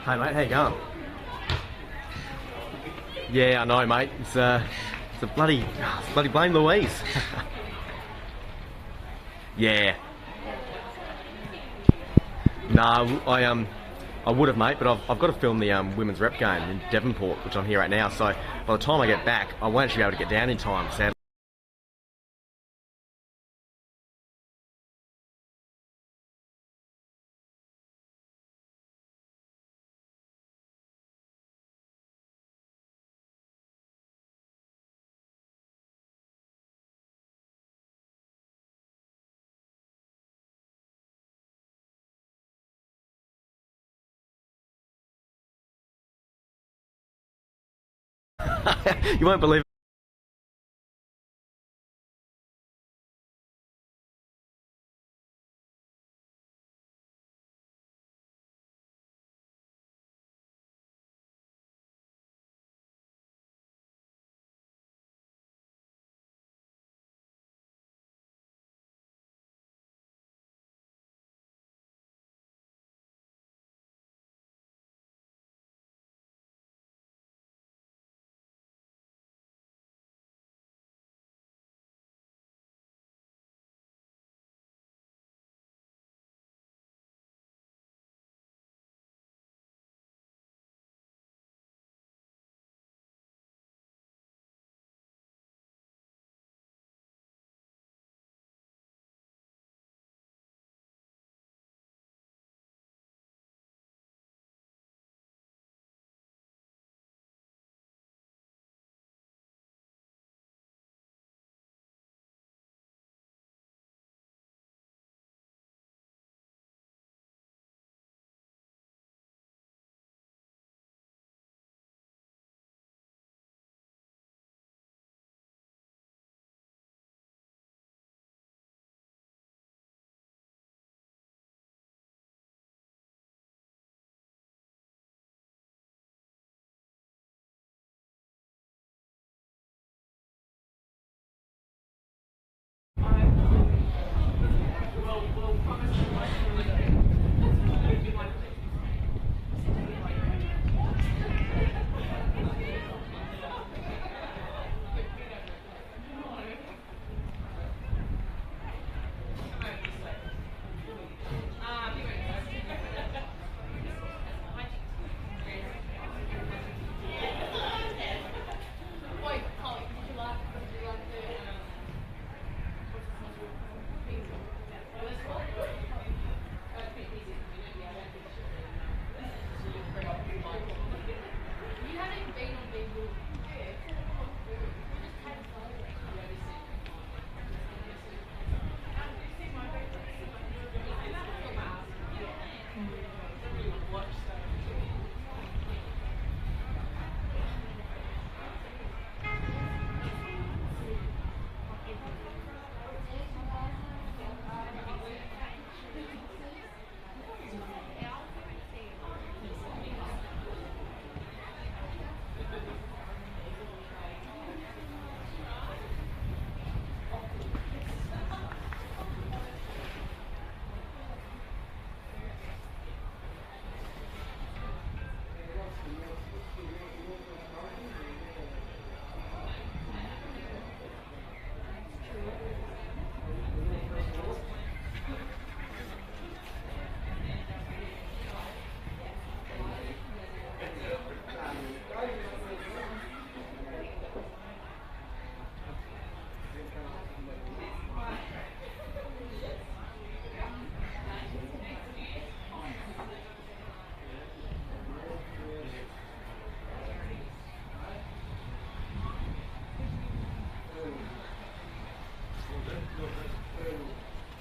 Hey mate, how you going? Yeah, I know mate, it's a bloody blame Louise. Yeah. No, I would have mate, but I've got to film the women's rep game in Devonport, which I'm here right now, so by the time I get back, I won't actually be able to get down in time, sadly. You won't believe it.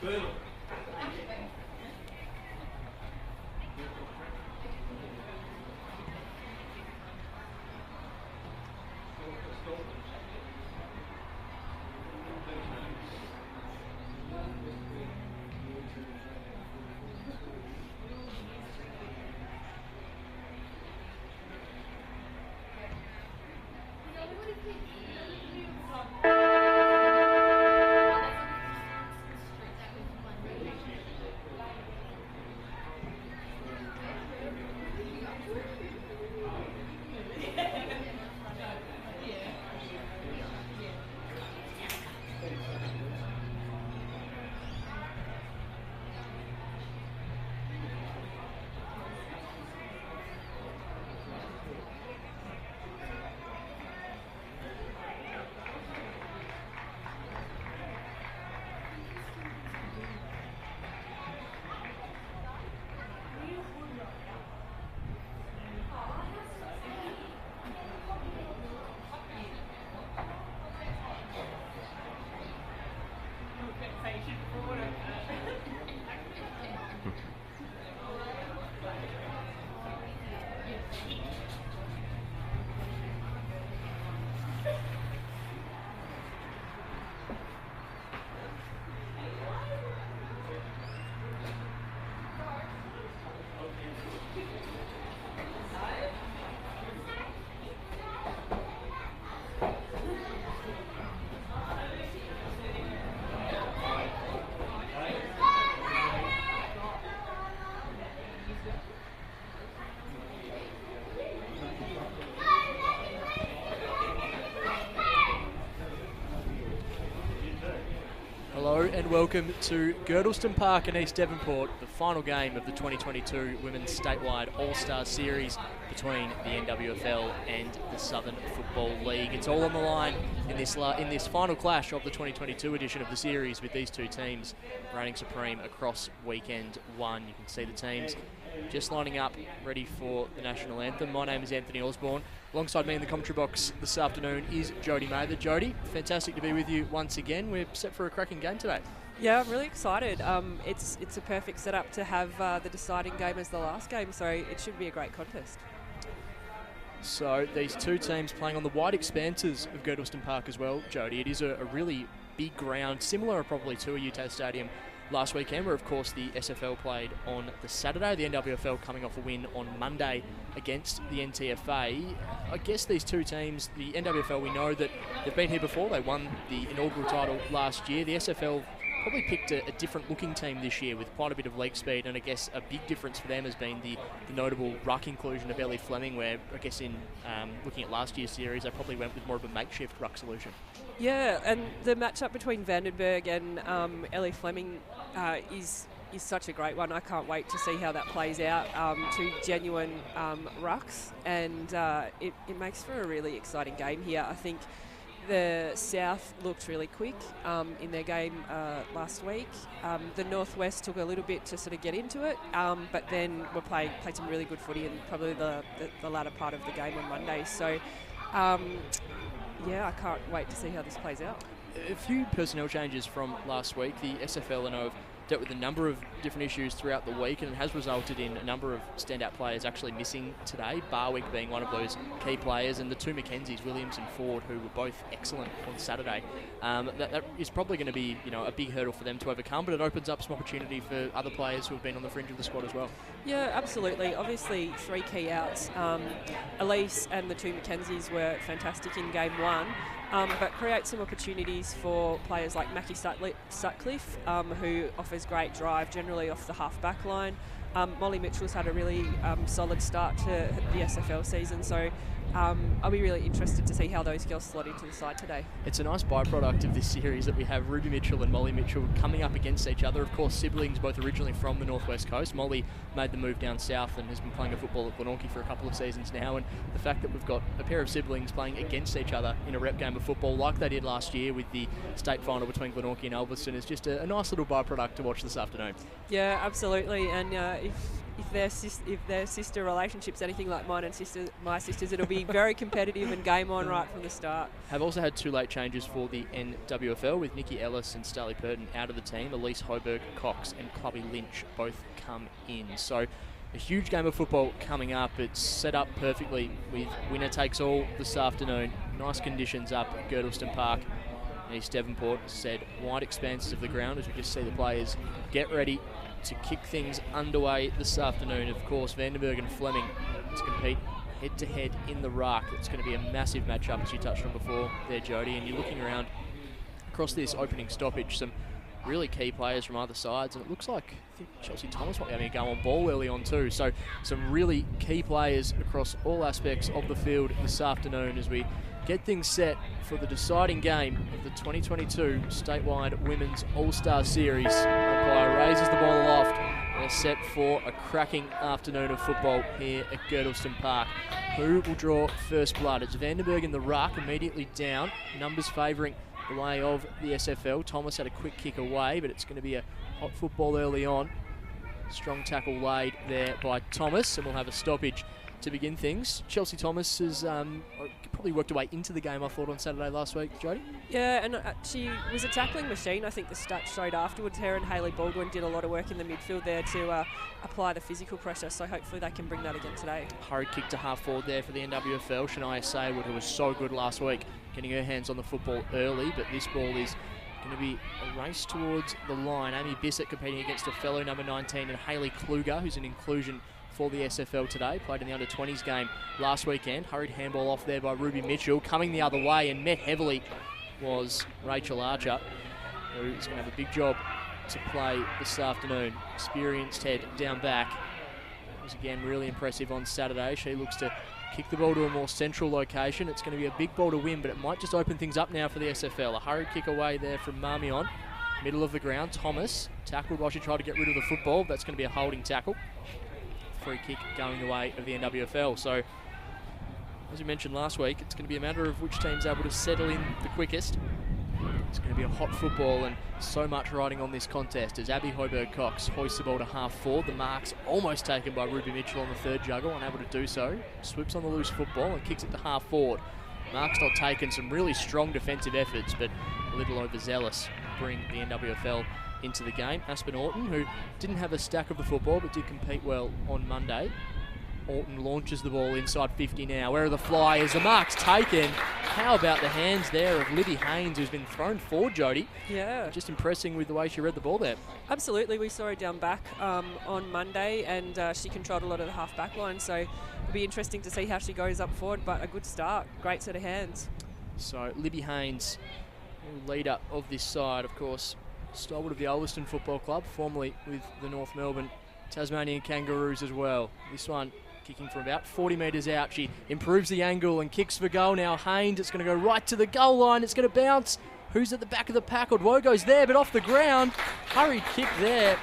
Hello and welcome to Girdlestone Park in East Devonport, the final game of the 2022 Women's Statewide All-Star Series between the NWFL and the Southern Football League. It's all on the line in this final clash of the 2022 edition of the series, with these two teams reigning supreme across weekend one. You can see the teams just lining up, ready for the national anthem. My name is Anthony Osborne. Alongside me in the commentary box this afternoon is Jody Mather. Jody, fantastic to be with you once again. We're set for a cracking game today. Yeah, I'm really excited. It's a perfect setup to have the deciding game as the last game, so it should be a great contest. So these two teams playing on the wide expanses of Girdlestone Park as well, Jody. It is a really big ground, similar probably to a UTAS stadium last weekend, where of course the SFL played on the Saturday, the NWFL coming off a win on Monday against the NTFA. I guess these two teams, the NWFL, we know that they've been here before. They won the inaugural title last year. The SFL probably picked a different looking team this year with quite a bit of leg speed, and I guess a big difference for them has been the notable ruck inclusion of Ellie Fleming, where I guess in looking at last year's series they probably went with more of a makeshift ruck solution. Yeah, and the matchup between Vandenberg and Ellie Fleming is such a great one. I can't wait to see how that plays out. Two genuine rucks, and it makes for a really exciting game here. I think the South looked really quick in their game last week. The Northwest took a little bit to sort of get into it, but then we played some really good footy in probably the latter part of the game on Monday. So, yeah, I can't wait to see how this plays out. A few personnel changes from last week. The SFL, I know, have dealt with a number of different issues throughout the week, and it has resulted in a number of standout players actually missing today, Barwick being one of those key players, and the two Mackenzies, Williams and Ford, who were both excellent on Saturday. That is probably going to be, a big hurdle for them to overcome, but it opens up some opportunity for other players who have been on the fringe of the squad as well. Yeah, absolutely. Obviously, three key outs. Elise and the two Mackenzies were fantastic in game one. But create some opportunities for players like Mackie Sutcliffe, who offers great drive generally off the half-back line. Molly Mitchell's had a really solid start to the SFL season, so I'll be really interested to see how those girls slot into the side today. It's a nice byproduct of this series that we have Ruby Mitchell and Molly Mitchell coming up against each other. Of course, siblings, both originally from the Northwest Coast. Molly made the move down south and has been playing football at Glenorchy for a couple of seasons now, and the fact that we've got a pair of siblings playing against each other in a rep game of football like they did last year with the state final between Glenorchy and Elveston is just a nice little byproduct to watch this afternoon. Yeah, absolutely, and if their sister relationship's anything like mine and my sisters, it'll be very competitive and game on right from the start. Have also had 2 late changes for the NWFL with Nikki Ellis and Starley Purton out of the team. Elise Hoberg Cox and Clubby Lynch both come in. So a huge game of football coming up. It's set up perfectly with winner takes all this afternoon. Nice conditions up at Girdlestone Park. East Devonport said wide expanses of the ground as we just see the players get ready to kick things underway this afternoon. Of course, Vandenberg and Fleming to compete head-to-head in the ruck. It's going to be a massive matchup, as you touched on before there, Jody. And you're looking around across this opening stoppage, some really key players from either sides. And it looks like, I think Chelsea Thomas might be having a go on ball early on too. So some really key players across all aspects of the field this afternoon as we get things set for the deciding game of the 2022 statewide Women's All-Star Series. Umpire raises the ball aloft and is set for a cracking afternoon of football here at Girdlestone Park. Who will draw first blood? It's Vandenberg in the ruck, immediately down. Numbers favouring the way of the SFL. Thomas had a quick kick away, but it's going to be a hot football early on. Strong tackle laid there by Thomas, and we'll have a stoppage to begin things. Chelsea Thomas has probably worked her way into the game, I thought, on Saturday last week, Jody. Yeah, and she was a tackling machine. I think the stats showed afterwards. Her and Hayley Baldwin did a lot of work in the midfield there to apply the physical pressure, so hopefully they can bring that again today. Hurried kick to half forward there for the NWFL. Shania Saywood, who was so good last week, getting her hands on the football early, but this ball is going to be a race towards the line. Amy Bissett competing against a fellow number 19 and Hayley Kluger, who's an inclusion for the SFL today, played in the under-20s game last weekend. Hurried handball off there by Ruby Mitchell. Coming the other way and met heavily was Rachel Archer, who is going to have a big job to play this afternoon. Experienced head down back. Was again really impressive on Saturday. She looks to kick the ball to a more central location. It's going to be a big ball to win, but it might just open things up now for the SFL. A hurried kick away there from Marmion. Middle of the ground, Thomas tackled while she tried to get rid of the football. That's going to be a holding tackle. Free kick going the way of the NWFL. So, as we mentioned last week, it's going to be a matter of which team's able to settle in the quickest. It's going to be a hot football and so much riding on this contest as Abby Hoberg Cox hoists the ball to half forward. The mark's almost taken by Ruby Mitchell on the third juggle, unable to do so. Swoops on the loose football and kicks it to half forward. Mark's not taken. Some really strong defensive efforts, but a little overzealous bring the NWFL into the game. Aspen Orton, who didn't have a stack of the football but did compete well on Monday. Orton launches the ball inside 50 now. Where are the flyers? The mark's taken. How about the hands there of Libby Haynes, who's been thrown forward, Jody? Yeah. Just impressing with the way she read the ball there. Absolutely. We saw her down back on Monday, and she controlled a lot of the half-back line, so it'll be interesting to see how she goes up forward, but a good start. Great set of hands. So Libby Haynes, leader of this side, of course, stalwart of the Ulverston Football Club, formerly with the North Melbourne Tasmanian Kangaroos as well. This one kicking from about 40 metres out. She improves the angle and kicks for goal. Now Haynes, it's going to go right to the goal line. It's going to bounce. Who's at the back of the pack? Odwogo's there, but off the ground. Hurried kick there,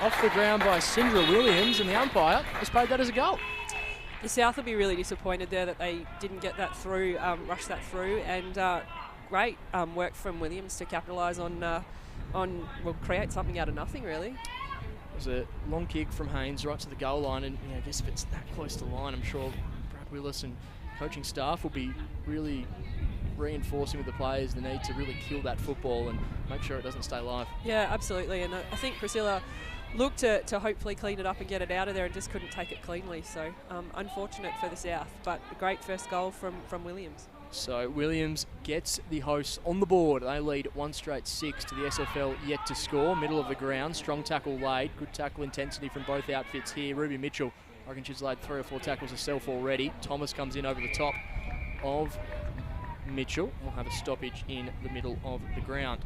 off the ground by Sindra Williams, and the umpire has paid that as a goal. The South will be really disappointed there that they didn't get that through, rush that through, and great work from Williams to capitalise on, well, create something out of nothing, really. It was a long kick from Haynes right to the goal line, and I guess if it's that close to the line, I'm sure Brad Willis and coaching staff will be really reinforcing with the players the need to really kill that football and make sure it doesn't stay live. Yeah, absolutely, and I think Priscilla looked to hopefully clean it up and get it out of there and just couldn't take it cleanly, so unfortunate for the South, but a great first goal from Williams. So Williams gets the hosts on the board. They lead 1-6 to the SFL yet to score. Middle of the ground, strong tackle laid. Good tackle intensity from both outfits here. Ruby Mitchell, I reckon she's laid 3 or 4 tackles herself already. Thomas comes in over the top of Mitchell. We'll have a stoppage in the middle of the ground.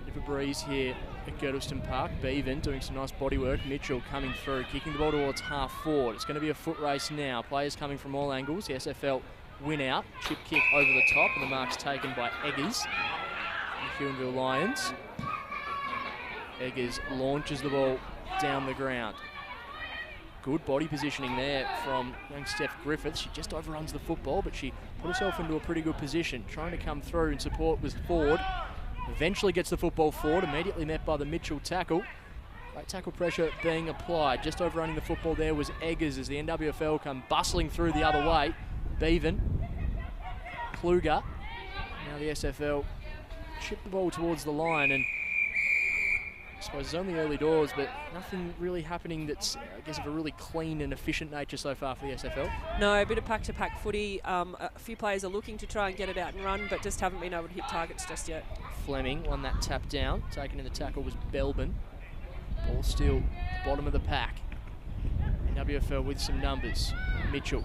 Bit of a breeze here at Girdlestone Park. Bevan doing some nice body work. Mitchell coming through, kicking the ball towards half forward. It's going to be a foot race now. Players coming from all angles. The SFL win out. Chip kick over the top, and the mark's taken by Eggers. The Huonville Lions. Eggers launches the ball down the ground. Good body positioning there from young Steph Griffiths. She just overruns the football, but she put herself into a pretty good position. Trying to come through and support was Ford. Eventually gets the football forward, immediately met by the Mitchell tackle. Great tackle pressure being applied. Just overrunning the football there was Eggers as the NWFL come bustling through the other way. Bevan, Kluger. Now the SFL chip the ball towards the line, and I suppose it's only early doors, but nothing really happening that's, I guess, of a really clean and efficient nature so far for the SFL. No, a bit of pack-to-pack footy. A few players are looking to try and get it out and run, but just haven't been able to hit targets just yet. Fleming won that tap down. Taken in the tackle was Belbin. Ball still bottom of the pack. NWFL with some numbers. Mitchell.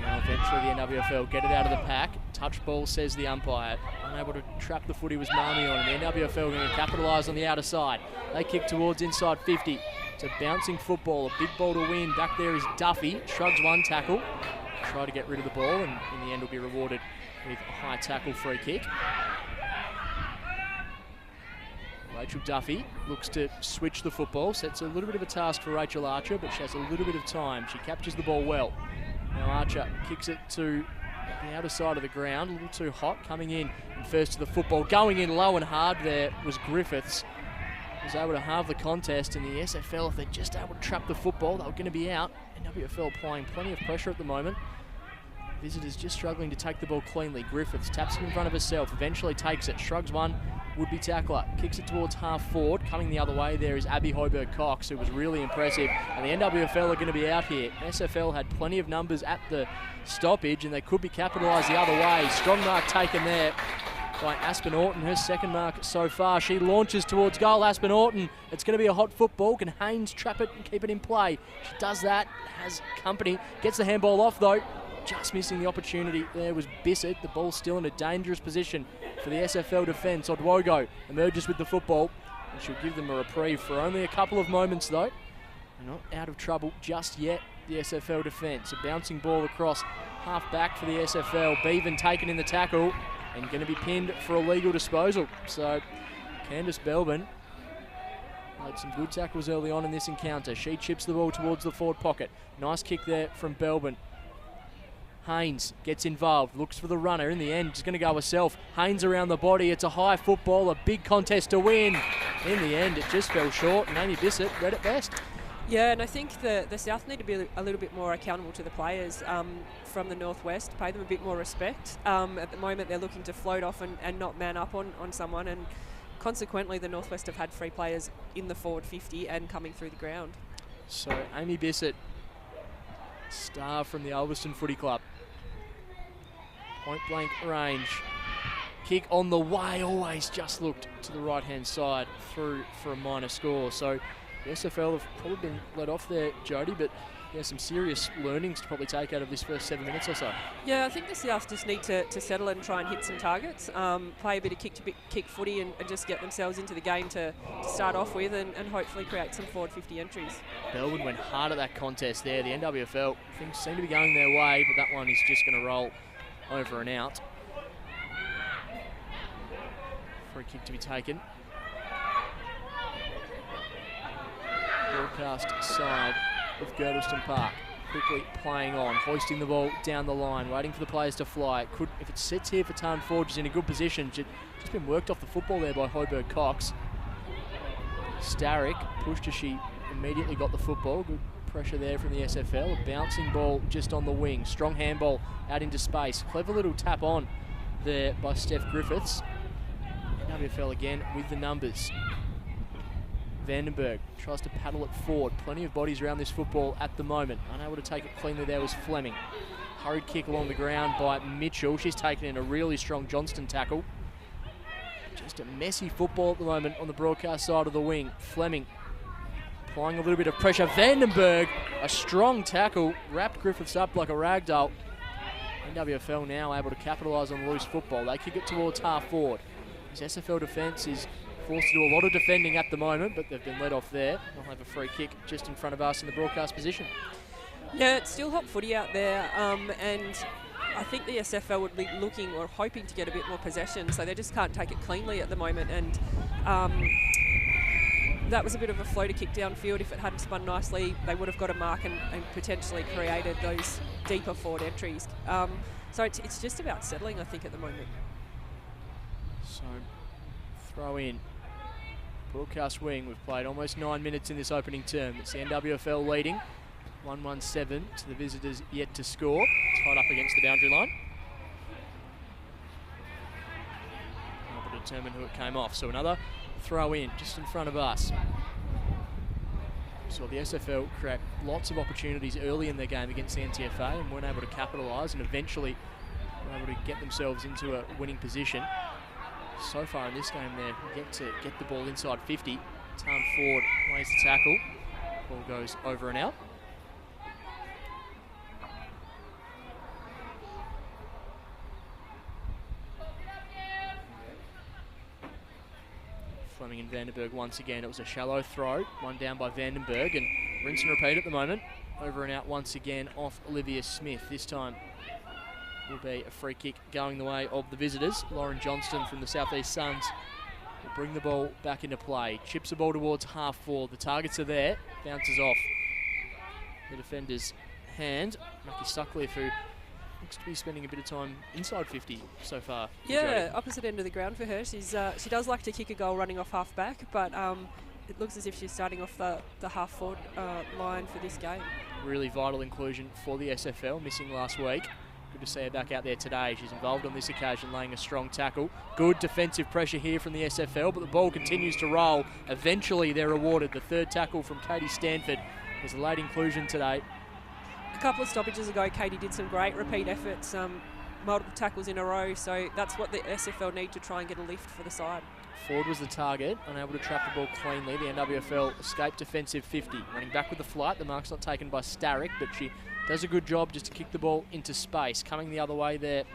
Now eventually the NWFL get it out of the pack. Touch ball, says the umpire. Unable to trap the footy was Marmion, and the NWFL going to capitalise on the outer side. They kick towards inside 50. It's a bouncing football, a big ball to win. Back there is Duffy. Shrugs one tackle. Try to get rid of the ball, and in the end will be rewarded with a high tackle free kick. Rachel Duffy looks to switch the football. Sets a little bit of a task for Rachel Archer, but she has a little bit of time. She captures the ball well. Now Archer kicks it to the outer side of the ground, a little too hot, coming in and first to the football. Going in low and hard there was Griffiths. Was able to halve the contest, and the SFL, if they're just able to trap the football, they were going to be out. NWFL applying plenty of pressure at the moment. Visitors just struggling to take the ball cleanly. Griffiths taps it in front of herself, eventually takes it, shrugs one, would-be tackler, kicks it towards half forward. Coming the other way there is Abby Hoiberg-Cox, who was really impressive, and the NWFL are going to be out here. SFL had plenty of numbers at the stoppage, and they could be capitalised the other way. Strong mark taken there by Aspen Orton, her second mark so far. She launches towards goal. Aspen Orton, it's going to be a hot football. Can Haynes trap it and keep it in play? She does that, has company, gets the handball off though. Just missing the opportunity there was Bissett. The ball still in a dangerous position for the SFL defence. Odwogo emerges with the football, and she'll give them a reprieve for only a couple of moments though. They're not out of trouble just yet, the SFL defence. A bouncing ball across half back for the SFL. Bevan taken in the tackle and going to be pinned for a legal disposal. So Candice Belbin had some good tackles early on in this encounter. She chips the ball towards the forward pocket. Nice kick there from Belbin. Haynes gets involved, looks for the runner. In the end, she's going to go herself. Haynes around the body. It's a high football, a big contest to win. In the end, it just fell short, and Amy Bissett read it best. Yeah, and I think the South need to be a little bit more accountable to the players from the Northwest, pay them a bit more respect. At the moment, they're looking to float off and not man up on someone, and consequently, the Northwest have had free players in the forward 50 and coming through the ground. So, Amy Bissett, star from the Ulverston Footy Club. Point blank range. Kick on the way, always just looked to the right-hand side through for a minor score. So the SFL have probably been let off there, Jody, but there's some serious learnings to probably take out of this first 7 minutes or so. Yeah, I think the South just need to settle and try and hit some targets, play a bit of kick footy and just get themselves into the game to start off with and hopefully create some forward 50 entries. Belwood went hard at that contest there. The NWFL, things seem to be going their way, but that one is just going to roll over and out. Free kick to be taken. Broadcast side of Girdlestone Park. Quickly playing on, hoisting the ball down the line, waiting for the players to fly. Could, if it sits here for Tarn Ford, she's in a good position. She's just been worked off the football there by Hoiberg-Cox. Starrick pushed as she immediately got the football. Good pressure there from the SFL. A bouncing ball just on the wing. Strong handball out into space. Clever little tap on there by Steph Griffiths. NWFL again with the numbers. Vandenberg tries to paddle it forward. Plenty of bodies around this football at the moment. Unable to take it cleanly there was Fleming. Hurried kick along the ground by Mitchell. She's taken in a really strong Johnston tackle. Just a messy football at the moment on the broadcast side of the wing. Fleming applying a little bit of pressure. Vandenberg, a strong tackle, wrapped Griffiths up like a ragdoll. NWFL now able to capitalise on the loose football. They kick it towards half forward. This SFL defence is forced to do a lot of defending at the moment, but they've been let off there. They'll have a free kick just in front of us in the broadcast position. Yeah, it's still hot footy out there, and I think the SFL would be looking or hoping to get a bit more possession, so they just can't take it cleanly at the moment, and that was a bit of a floater kick downfield. If it hadn't spun nicely, they would have got a mark and potentially created those deeper forward entries. So it's just about settling, I think, at the moment. So, throw in. Broadcast wing, we've played almost 9 minutes in this opening term. It's the NWFL leading. 1-1-7 to the visitors yet to score. Tied up against the boundary line. Able to determine who it came off. So another throw in just in front of us. Saw the SFL create lots of opportunities early in their game against the NTFA and weren't able to capitalise, and eventually were able to get themselves into a winning position. So far in this game, they're yet to get the ball inside 50. Tarn Ford lays the tackle. Ball goes over and out. Fleming and Vandenberg once again. It was a shallow throw, one down by Vandenberg, and rinse and repeat at the moment. Over and out once again off Olivia Smith. This time will be a free kick going the way of the visitors. Lauren Johnston from the South East Suns will bring the ball back into play. Chips the ball towards half forward. The targets are there. Bounces off the defender's hand. Mackie Sutcliffe, who looks to be spending a bit of time inside 50 so far. Yeah, opposite end of the ground for her. She does like to kick a goal running off half back, but it looks as if she's starting off the half forward line for this game. Really vital inclusion for the SFL, missing last week. Good to see her back out there today. She's involved on this occasion, laying a strong tackle. Good defensive pressure here from the SFL, but the ball continues to roll. Eventually they're rewarded. The third tackle from Katie Stanford was a late inclusion today. A couple of stoppages ago, Katie did some great repeat efforts, multiple tackles in a row, so that's what the SFL need to try and get a lift for the side. Ford was the target, unable to trap the ball cleanly. The NWFL escaped defensive 50. Running back with the flight, the mark's not taken by Starrick, but she does a good job just to kick the ball into space. Coming the other way there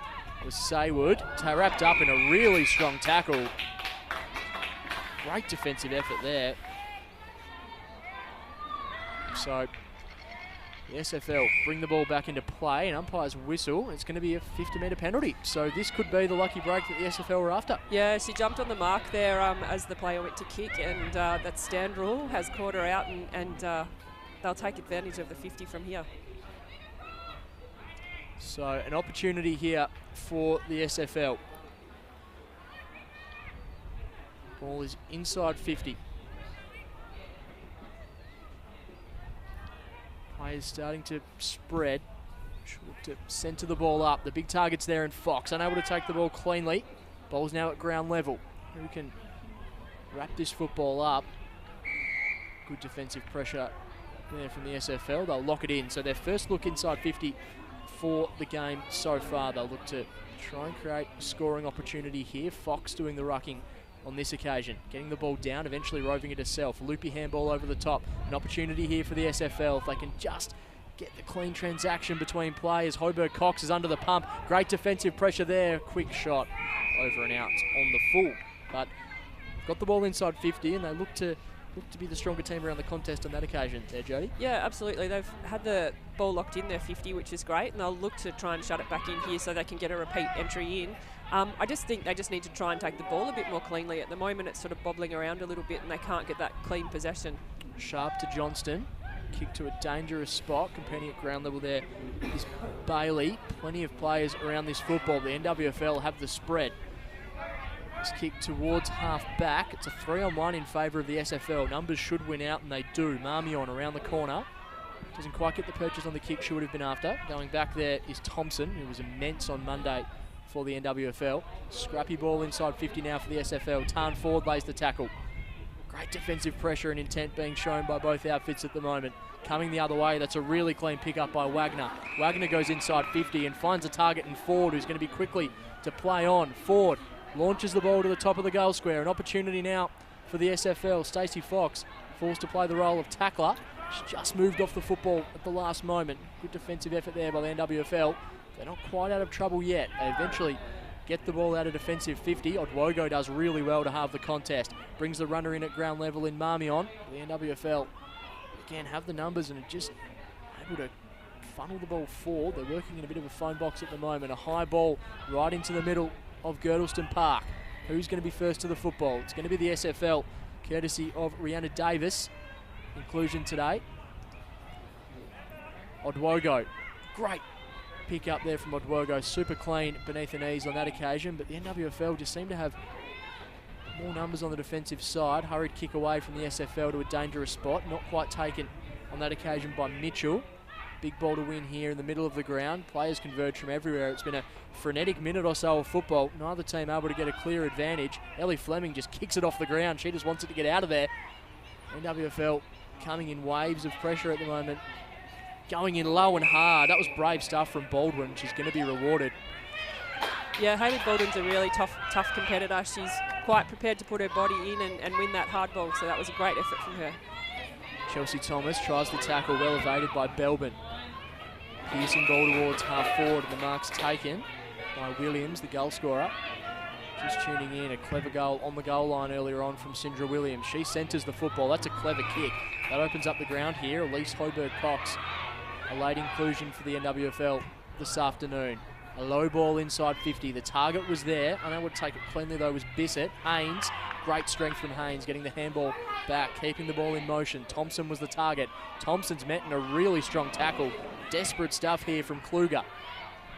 was Saywood. Wrapped up in a really strong tackle. Great defensive effort there. So the SFL bring the ball back into play, and umpire's whistle. It's going to be a 50-metre penalty. So this could be the lucky break that the SFL were after. Yeah, she jumped on the mark there as the player went to kick, and that stand rule has caught her out, and they'll take advantage of the 50 from here. So an opportunity here for the SFL. Ball is inside 50. Players starting to spread. Should look to centre the ball up. The big target's there in Fox. Unable to take the ball cleanly. Ball's now at ground level. Who can wrap this football up? Good defensive pressure there from the SFL. They'll lock it in. So their first look inside 50 for the game so far. They'll look to try and create a scoring opportunity here. Fox doing the rucking on this occasion, getting the ball down, eventually roving it herself. Loopy handball over the top. An opportunity here for the SFL if they can just get the clean transaction between players. Hoberg Cox is under the pump. Great defensive pressure there. Quick shot over and out on the full. But got the ball inside 50, and they look to be the stronger team around the contest on that occasion there, Jodie. Yeah, absolutely. They've had the ball locked in their 50, which is great, and they'll look to try and shut it back in here so they can get a repeat entry in. I just think they just need to try and take the ball a bit more cleanly. At the moment, it's sort of bobbling around a little bit, and they can't get that clean possession. Sharp to Johnston. Kick to a dangerous spot. Competing at ground level there is Bailey. Plenty of players around this football. The NWFL have the spread. This kick towards half back. It's a 3-on-1 in favour of the SFL. Numbers should win out, and they do. Marmion around the corner. Doesn't quite get the purchase on the kick she would have been after. Going back there is Thompson, who was immense on Monday for the NWFL. Scrappy ball inside 50 now for the SFL. Tarn Ford lays the tackle. Great defensive pressure and intent being shown by both outfits at the moment. Coming the other way, that's a really clean pick-up by Wagner. Wagner goes inside 50 and finds a target in Ford, who's going to be quickly to play on. Ford launches the ball to the top of the goal square. An opportunity now for the SFL. Stacey Fox falls to play the role of tackler. She's just moved off the football at the last moment. Good defensive effort there by the NWFL. They're not quite out of trouble yet. They eventually get the ball out of defensive 50. Odwogo does really well to halve the contest. Brings the runner in at ground level in Marmion. The NWFL, again, have the numbers and are just able to funnel the ball forward. They're working in a bit of a phone box at the moment. A high ball right into the middle of Girdlestone Park. Who's going to be first to the football? It's going to be the SFL, courtesy of Rihanna Davis. Inclusion today. Odwogo, great pick up there from Odwogo. Super clean beneath the knees on that occasion, but the NWFL just seem to have more numbers on the defensive side. Hurried kick away from the SFL to a dangerous spot. Not quite taken on that occasion by Mitchell. Big ball to win here in the middle of the ground. Players converge from everywhere. It's been a frenetic minute or so of football. Neither team able to get a clear advantage. Ellie Fleming just kicks it off the ground. She just wants it to get out of there. NWFL coming in waves of pressure at the moment. Going in low and hard. That was brave stuff from Baldwin. She's going to be rewarded. Yeah, Hayley Baldwin's a really tough competitor. She's quite prepared to put her body in and win that hard ball, so that was a great effort from her. Chelsea Thomas tries the tackle, well evaded by Belbin. Piercing ball towards half forward, and the mark's taken by Williams, the goal scorer. Just tuning in, a clever goal on the goal line earlier on from Sindra Williams. She centres the football. That's a clever kick. That opens up the ground here. Elise Hoiberg-Cox, a late inclusion for the NWFL this afternoon. A low ball inside 50. The target was there. Unable to take it cleanly though was Bissett. Haynes, great strength from Haynes, getting the handball back, keeping the ball in motion. Thompson was the target. Thompson's met in a really strong tackle. Desperate stuff here from Kluger.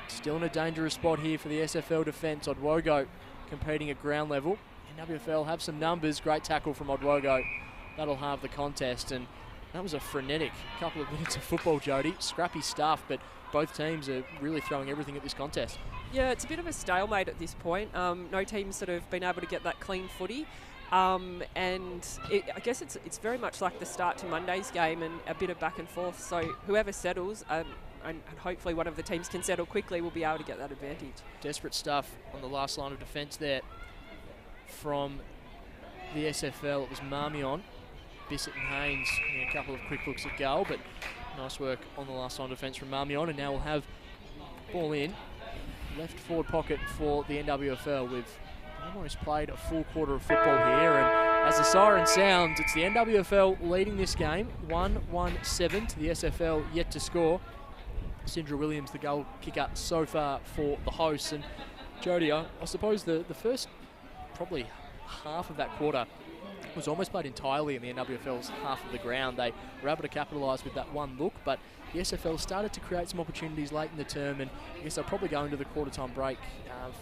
Still in a dangerous spot here for the SFL defence. Odwogo competing at ground level. NWFL have some numbers. Great tackle from Odwogo. That'll halve the contest, and that was a frenetic couple of minutes of football, Jody. Scrappy stuff, but both teams are really throwing everything at this contest. Yeah, it's a bit of a stalemate at this point. No team's sort of been able to get that clean footy. I guess it's very much like the start to Monday's game and a bit of back and forth. So whoever settles, and hopefully one of the teams can settle quickly, will be able to get that advantage. Desperate stuff on the last line of defence there from the SFL. It was Marmion, Bissett and Haynes getting a couple of quick looks at goal, but nice work on the last line of defence from Marmion. And now we'll have ball in left forward pocket for the NWFL. We've almost played a full quarter of football here, and as the siren sounds, it's the NWFL leading this game 1-1-7 to the SFL yet to score. Sindra Williams, the goal kicker so far for the hosts. And Jody, I suppose the first probably half of that quarter was almost played entirely in the NWFL's half of the ground. They were able to capitalise with that one look, but the SFL started to create some opportunities late in the term, and I guess they'll probably go into the quarter-time break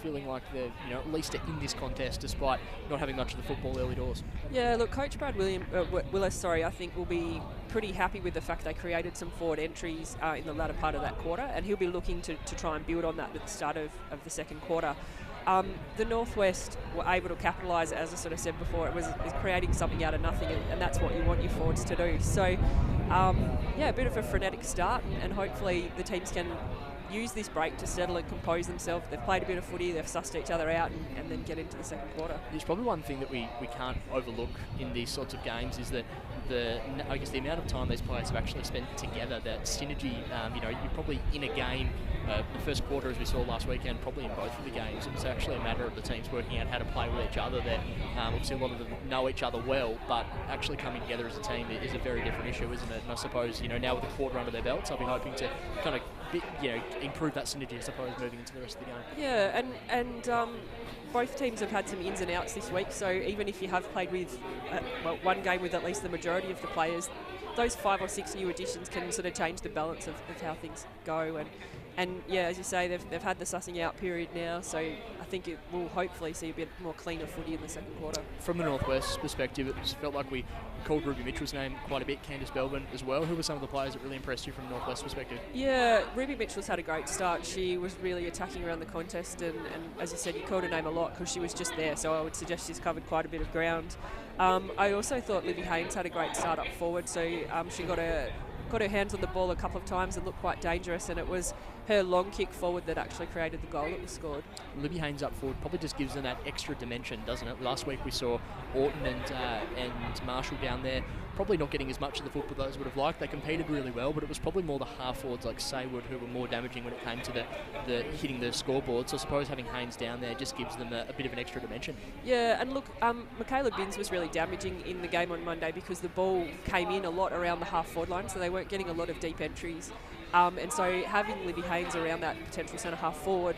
feeling like they're at least in this contest, despite not having much of the football early doors. Yeah, look, Coach Brad Willis, I think will be pretty happy with the fact they created some forward entries in the latter part of that quarter, and he'll be looking to try and build on that at the start of the second quarter. The Northwest were able to capitalise, as I sort of said before. It was creating something out of nothing, and that's what you want your forwards to do. So, a bit of a frenetic start, and hopefully the teams can use this break to settle and compose themselves. They've played a bit of footy, they've sussed each other out, and then get into the second quarter. There's probably one thing that we can't overlook in these sorts of games is that the amount of time these players have actually spent together, that synergy. You're probably in a game, the first quarter, as we saw last weekend, probably in both of the games. It's actually a matter of the teams working out how to play with each other. That obviously a lot of them know each other well, but actually coming together as a team is a very different issue, isn't it? And I suppose now with a quarter under their belts, I'll be hoping to kind of improve that synergy, I suppose, moving into the rest of the game. Yeah, and both teams have had some ins and outs this week, so even if you have played with one game with at least the majority of the players, those 5 or 6 new additions can sort of change the balance of how things go. And yeah, as you say, they've had the sussing out period now, so I think it will hopefully see a bit more cleaner footy in the second quarter. From the Northwest perspective, it felt like we called Ruby Mitchell's name quite a bit, Candice Belbin as well. Who were some of the players that really impressed you from the Northwest perspective? Yeah, Ruby Mitchell's had a great start. She was really attacking around the contest, and as you said, you called her name a lot because she was just there, so I would suggest she's covered quite a bit of ground. I also thought Libby Haynes had a great start up forward, so she got her hands on the ball a couple of times and looked quite dangerous, and it was her long kick forward that actually created the goal that was scored. Libby Haynes up forward probably just gives them that extra dimension, doesn't it? Last week we saw Orton and Marshall down there, probably not getting as much of the football those would have liked. They competed really well, but it was probably more the half forwards like Saywood who were more damaging when it came to the hitting the scoreboard. So I suppose having Haynes down there just gives them a bit of an extra dimension. Yeah, and look, Michaela Binns was really damaging in the game on Monday because the ball came in a lot around the half forward line, so they weren't getting a lot of deep entries. And so having Libby Haynes around that potential centre half forward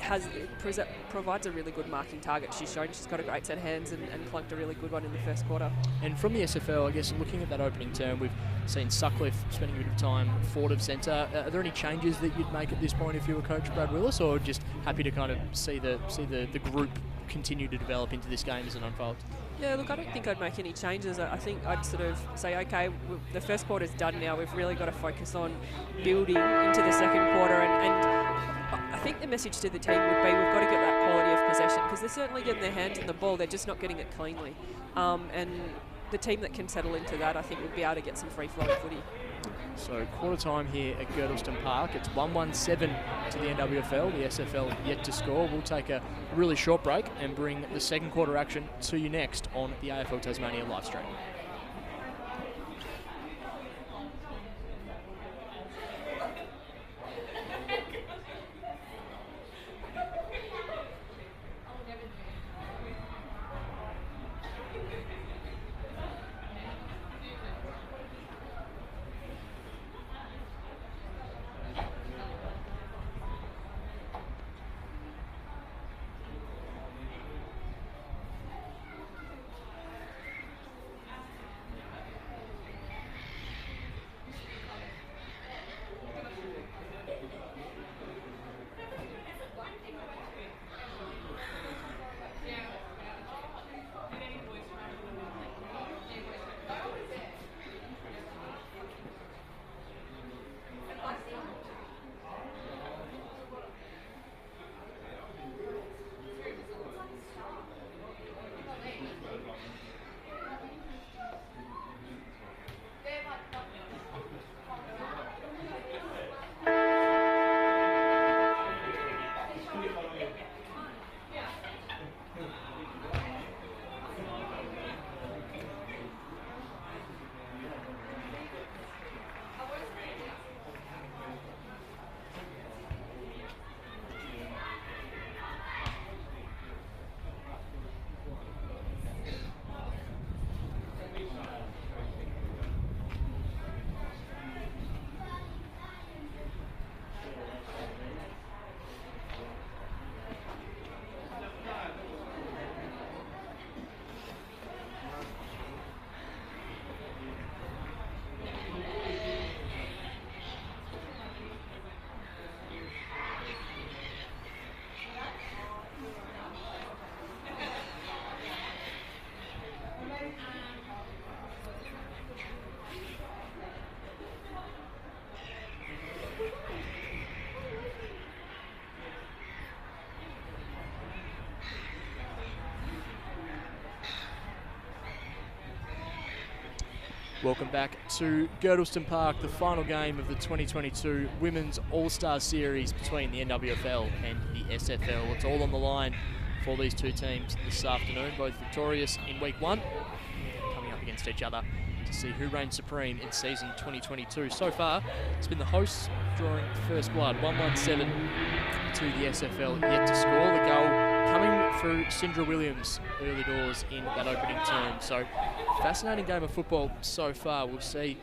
provides a really good marking target. She's shown she's got a great set of hands and clunked a really good one in the first quarter. And from the SFL, I guess, looking at that opening term, we've seen Sutcliffe spending a bit of time forward of centre. Are there any changes that you'd make at this point if you were coach Brad Willis, or just happy to kind of see the group continue to develop into this game as it unfolds? Yeah, look, I don't think I'd make any changes. I think I'd sort of say, okay, the first quarter's done now. We've really got to focus on building into the second quarter. And I think the message to the team would be we've got to get that quality of possession, because they're certainly getting their hands on the ball. They're just not getting it cleanly. And the team that can settle into that, I think, would be able to get some free-flowing footy. So quarter time here at Girdlestone Park. It's 1-1-7 to the NWFL. The SFL yet to score. We'll take a really short break and bring the second quarter action to you next on the AFL Tasmania live stream. Welcome back to Girdlestone Park, the final game of the 2022 Women's All-Star Series between the NWFL and the SFL. It's all on the line for these two teams this afternoon, both victorious in week one, coming up against each other to see who reigns supreme in season 2022. So far, it's been the hosts drawing first blood, 1-1-7 to the SFL, yet to score. The goal coming through Syndra Williams early doors in that opening term. So fascinating game of football so far. We'll see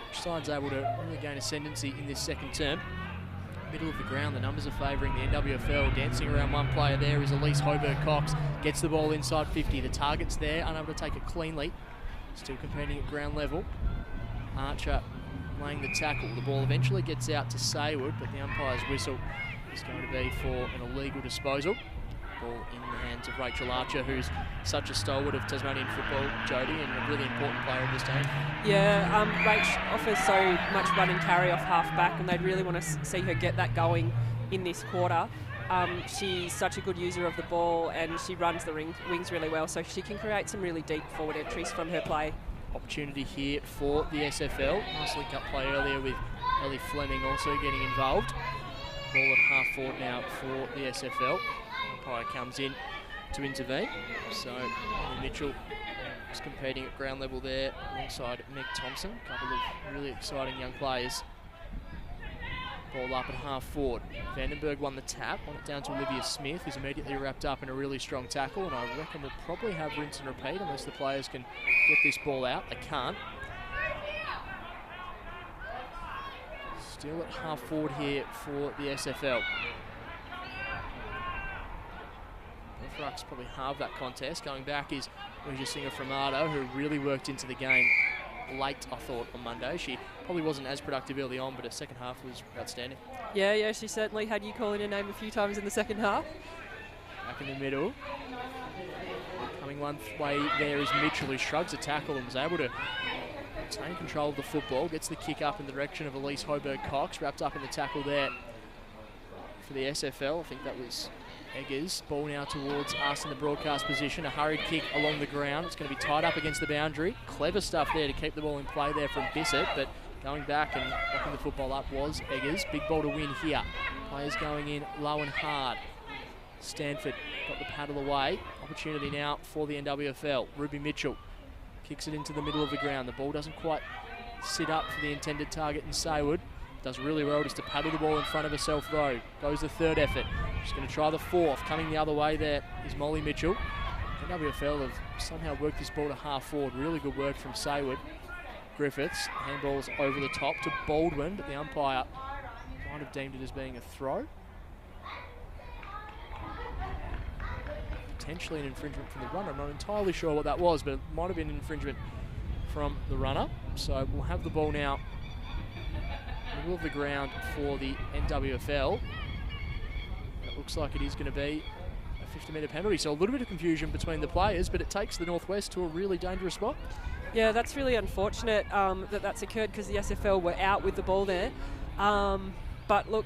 which side's able to really gain ascendancy in this second term. Middle of the ground, the numbers are favouring the NWFL. Dancing around one player there is Elise Hoberg-Cox. Gets the ball inside 50. The target's there, unable to take it cleanly. Still competing at ground level. Archer laying the tackle. The ball eventually gets out to Saywood, but the umpire's whistle is going to be for an illegal disposal. Ball in the hands of Rachel Archer, who's such a stalwart of Tasmanian football, Jody, and a really important player of this team. Yeah, Rach offers so much run and carry off half-back, and they'd really want to see her get that going in this quarter. She's such a good user of the ball, and she runs the wings really well, so she can create some really deep forward entries from her play. Opportunity here for the SFL. Nice link-up play earlier with Ellie Fleming also getting involved. Ball at half-forward now for the SFL. Umpire comes in to intervene. So Mitchell is competing at ground level there alongside Meg Thompson. A couple of really exciting young players. Ball up at half-forward. Vandenberg won the tap, won it down to Olivia Smith, who's immediately wrapped up in a really strong tackle, and I reckon we'll probably have rinse and repeat unless the players can get this ball out. They can't. Still at half-forward here for the SFL. crux probably halved that contest. Going back is Lucia Singer-Framado, who really worked into the game late, I thought, on Monday. She probably wasn't as productive early on, but her second half was outstanding. Yeah, she certainly had you calling her name a few times in the second half. Back in the middle. Coming one way there is Mitchell, who shrugs a tackle and was able to retain control of the football. Gets the kick up in the direction of Elise Hoberg-Cox, wrapped up in the tackle there for the SFL. I think that was Eggers. Ball now towards us in the broadcast position. A hurried kick along the ground. It's going to be tied up against the boundary. Clever stuff there to keep the ball in play there from Bissett, but going back and locking the football up was Eggers. Big ball to win here. Players going in low and hard. Stanford got the paddle away. Opportunity now for the NWFL. Ruby Mitchell kicks it into the middle of the ground. The ball doesn't quite sit up for the intended target in Saywood. Does really well just to paddle the ball in front of herself though. Goes the third effort. She's going to try the fourth. Coming the other way there is Molly Mitchell. NWFL have somehow worked this ball to half forward. Really good work from Saywood. Griffiths, handballs over the top to Baldwin, but the umpire might have deemed it as being a throw. Potentially an infringement from the runner. I'm not entirely sure what that was, but it might have been an infringement from the runner. So we'll have the ball now in the middle of the ground for the NWFL. It looks like it is going to be a 50-metre penalty. So a little bit of confusion between the players, but it takes the Northwest to a really dangerous spot. Yeah, that's really unfortunate that that's occurred because the SFL were out with the ball there. But look,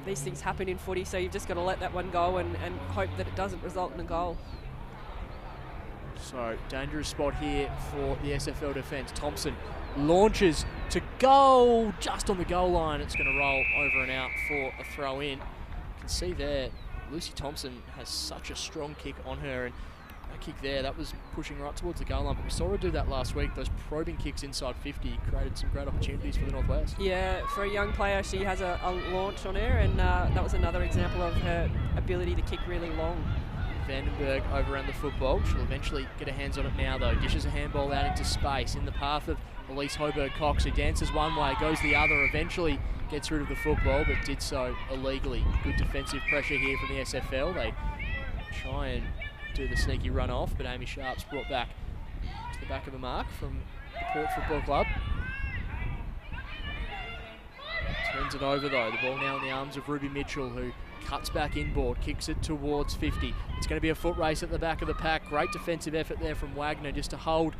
these things happen in footy, so you've just got to let that one go and hope that it doesn't result in a goal. So, dangerous spot here for the SFL defence. Thompson launches to goal, just on the goal line. It's going to roll over and out for a throw in. You can see there, Lucy Thompson has such a strong kick on her, and that kick there, that was pushing right towards the goal line, but we saw her do that last week. Those probing kicks inside 50 created some great opportunities for the Northwest. Yeah, for a young player, she has a launch on her, and that was another example of her ability to kick really long. Vandenberg over around the football. She'll eventually get her hands on it now though. Dishes a handball out into space in the path of Elise Hoberg-Cox, who dances one way, goes the other, eventually gets rid of the football, but did so illegally. Good defensive pressure here from the SFL. They try and do the sneaky run off, but Amy Sharp's brought back to the back of the mark from the Port Football Club. Turns it over though. The ball now in the arms of Ruby Mitchell, who cuts back inboard, kicks it towards 50. It's going to be a foot race at the back of the pack. Great defensive effort there from Wagner just to hold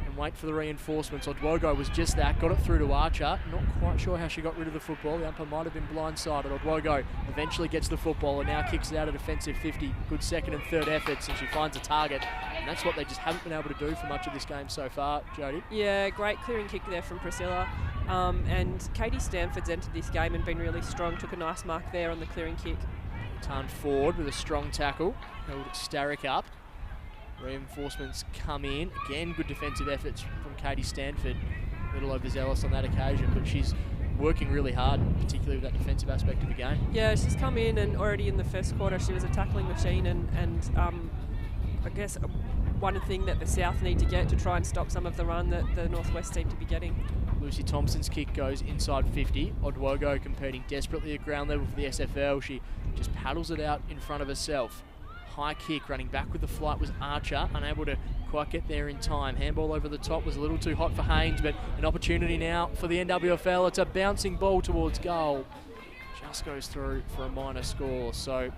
and wait for the reinforcements. Odwogo was just that, got it through to Archer. Not quite sure how she got rid of the football. The umpire might have been blindsided. Odwogo eventually gets the football and now kicks it out of defensive 50. Good second and third efforts, and she finds a target. And that's what they just haven't been able to do for much of this game so far, Jodie. Yeah, great clearing kick there from Priscilla. And Katie Stanford's entered this game and been really strong. Took a nice mark there on the clearing kick. Turned forward with a strong tackle. Held Starrick up. Reinforcements come in. Again, good defensive efforts from Katie Stanford. A little overzealous on that occasion, but she's working really hard, particularly with that defensive aspect of the game. Yeah, she's come in, and already in the first quarter she was a tackling machine, and I guess one thing that the South need to get to try and stop some of the run that the Northwest seem to be getting. Lucy Thompson's kick goes inside 50. Odwogo competing desperately at ground level for the SFL. She just paddles it out in front of herself. High kick, running back with the flight was Archer, unable to quite get there in time. Handball over the top was a little too hot for Haynes, but an opportunity now for the NWFL. It's a bouncing ball towards goal. Just goes through for a minor score. So,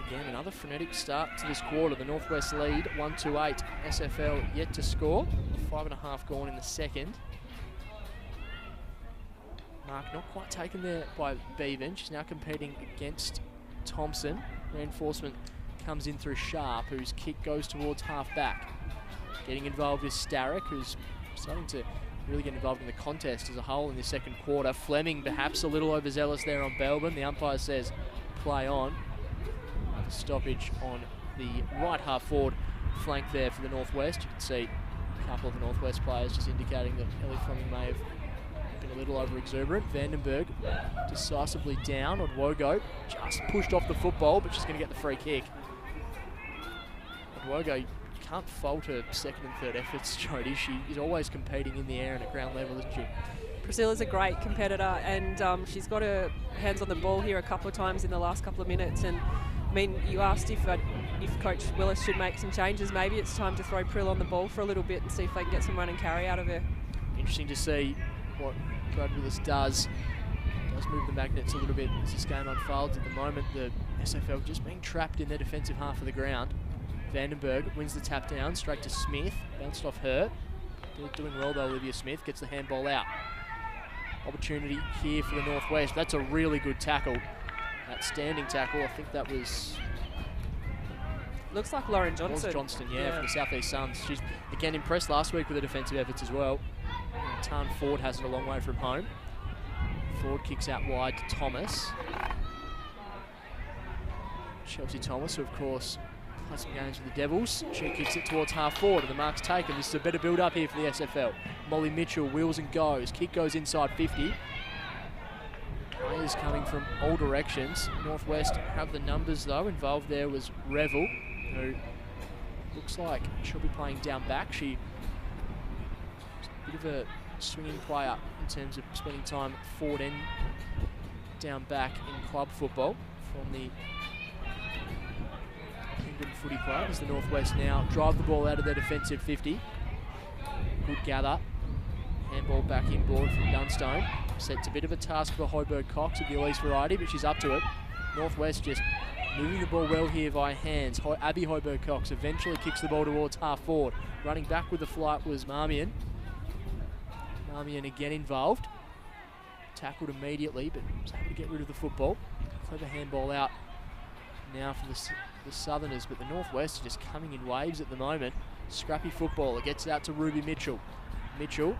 again, another frenetic start to this quarter. The Northwest lead, 1-8. SFL yet to score. 5.5 gone in the second. Mark not quite taken there by Bevan. She's now competing against Thompson. Reinforcement comes in through Sharp, whose kick goes towards half back. Getting involved is Starrick, who's starting to really get involved in the contest as a whole in the second quarter. Fleming perhaps a little overzealous there on Belbin. The umpire says play on. A stoppage on the right half forward flank there for the Northwest. You can see a couple of the Northwest players just indicating that Ellie Fleming may have been a little over exuberant. Vandenberg decisively down. Odwogo just pushed off the football, but she's going to get the free kick. Odwogo, you can't fault her second and third efforts, Jodie. She is always competing in the air and at ground level, isn't she? Priscilla's a great competitor, and she's got her hands on the ball here a couple of times in the last couple of minutes, and mean, you asked if Coach Willis should make some changes. Maybe it's time to throw Prill on the ball for a little bit and see if they can get some run and carry out of her. Interesting to see what Brad Willis does. Does move the magnets a little bit as this game unfolds. At the moment, the SFL just being trapped in their defensive half of the ground. Vandenberg wins the tap down, straight to Smith. Bounced off her. Doing well though, Olivia Smith gets the handball out. Opportunity here for the Northwest. That's a really good tackle. That standing tackle, I think that was... Looks like Lauren Johnston. Johnston, yeah, for the South East Suns. She's again impressed last week with the defensive efforts as well. Tarn Ford has it a long way from home. Ford kicks out wide to Thomas. Chelsea Thomas, who of course played some games with the Devils. She kicks it towards half forward and the mark's taken. This is a better build up here for the SFL. Molly Mitchell wheels and goes. Kick goes inside 50. Players coming from all directions. Northwest have the numbers though. Involved there was Revel, who looks like she'll be playing down back. She's a bit of a swinging player in terms of spending time forward and down back in club football from the Kingdom Footy Club as the Northwest now drive the ball out of their defensive 50. Good gather. Handball back inboard from Dunstone. Sets a bit of a task for Hoiberg Cox of the Elise variety, but she's up to it. Northwest just moving the ball well here via hands. Abby Hoiberg Cox eventually kicks the ball towards half forward. Running back with the flight was Marmion. Marmion again involved. Tackled immediately, but was able to get rid of the football. Clever handball out now for the Southerners, but the Northwest are just coming in waves at the moment. Scrappy football. It gets out to Ruby Mitchell. Mitchell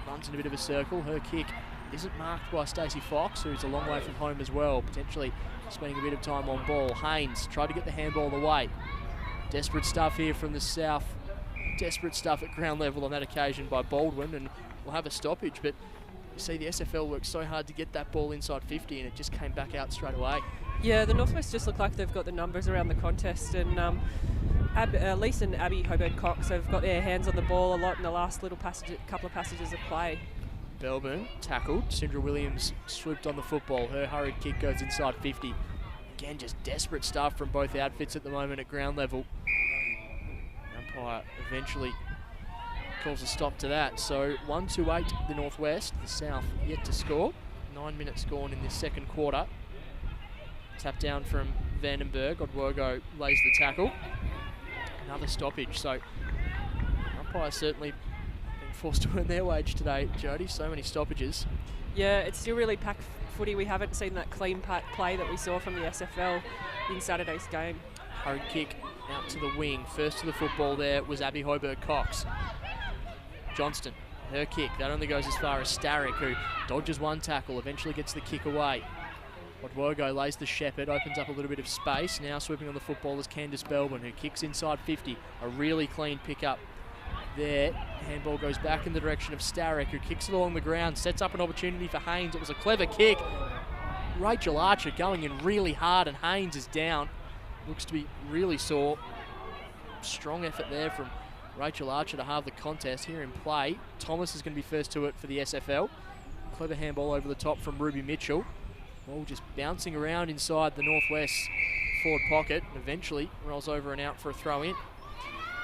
runs in a bit of a circle. Her kick isn't marked by Stacey Fox, who's a long way from home as well, potentially spending a bit of time on ball. Haynes tried to get the handball away. Desperate stuff here from the South. Desperate stuff at ground level on that occasion by Baldwin, and we'll have a stoppage, but you see the SFL worked so hard to get that ball inside 50 and it just came back out straight away. Yeah, the Northwest just look like they've got the numbers around the contest, and Lisa and Abby Hoiberg Cox have got their hands on the ball a lot in the last couple of passages of play. Belbourne tackled. Sindra Williams swooped on the football. Her hurried kick goes inside 50. Again, just desperate stuff from both outfits at the moment at ground level. Umpire eventually calls a stop to that. So 1-2-8 the Northwest. The South yet to score. 9 minutes gone in this second quarter. Tap down from Vandenberg. Odwogo lays the tackle. Another stoppage. So umpire certainly being forced to earn their wage today, Jody. So many stoppages. Yeah, it's still really packed footy. We haven't seen that clean play that we saw from the SFL in Saturday's game. Hurried kick out to the wing. First to the football there was Abby Hoiberg Cox. Johnston, her kick. That only goes as far as Starrick, who dodges one tackle, eventually gets the kick away. Odwogo lays the shepherd, opens up a little bit of space. Now swooping on the football is Candice Belbourne, who kicks inside 50. A really clean pickup there. Handball goes back in the direction of Starrick, who kicks it along the ground, sets up an opportunity for Haynes. It was a clever kick. Rachel Archer going in really hard, and Haynes is down. Looks to be really sore. Strong effort there from Rachel Archer to halve the contest here in play. Thomas is going to be first to it for the SFL. Clever handball over the top from Ruby Mitchell. Ball just bouncing around inside the Northwest forward pocket, and eventually rolls over and out for a throw in.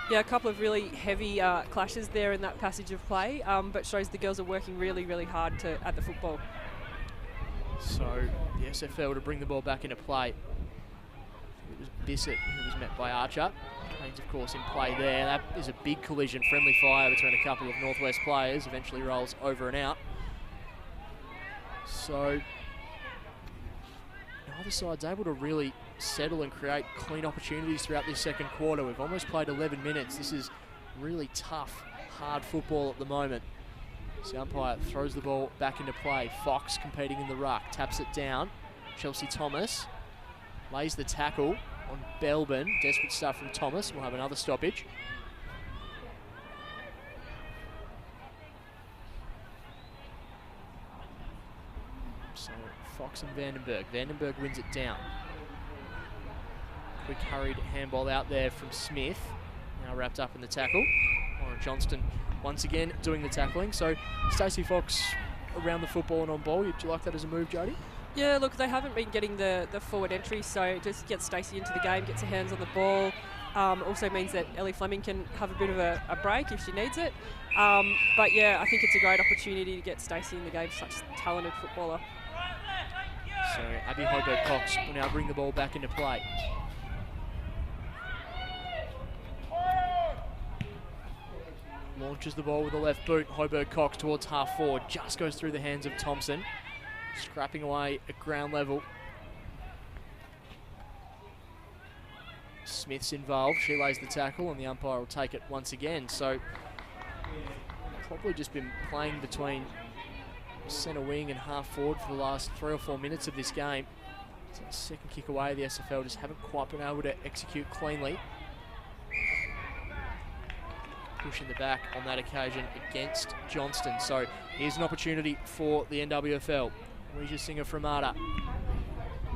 Yeah, a couple of really heavy clashes there in that passage of play, but shows the girls are working really, really hard at the football. So the SFL to bring the ball back into play. It was Bissett who was met by Archer. Haynes, of course, in play there. That is a big collision, friendly fire between a couple of Northwest players. Eventually rolls over and out. So neither side's able to really settle and create clean opportunities throughout this second quarter. We've almost played 11 minutes. This is really tough, hard football at the moment. So the umpire throws the ball back into play. Fox competing in the ruck, taps it down. Chelsea Thomas lays the tackle on Belbourne. Desperate stuff from Thomas. We'll have another stoppage. So Fox and Vandenberg. Vandenberg wins it down. Quick hurried handball out there from Smith. Now wrapped up in the tackle. Lauren Johnston once again doing the tackling. So Stacey Fox around the football and on ball. Would you like that as a move, Jody? Yeah, look, they haven't been getting the forward entry, so just gets Stacey into the game, gets her hands on the ball. Also means that Ellie Fleming can have a bit of a break if she needs it. But yeah, I think it's a great opportunity to get Stacey in the game, such a talented footballer. So Abby Hoiberg-Cox will now bring the ball back into play. Launches the ball with the left boot. Hoiberg-Cox towards half forward. Just goes through the hands of Thompson. Scrapping away at ground level. Smith's involved. She lays the tackle and the umpire will take it once again. So probably just been playing between centre wing and half forward for the last 3 or 4 minutes of this game. So second kick away, the SFL just haven't quite been able to execute cleanly. Push in the back on that occasion against Johnston. So here's an opportunity for the NWFL. Regia Singer-Framata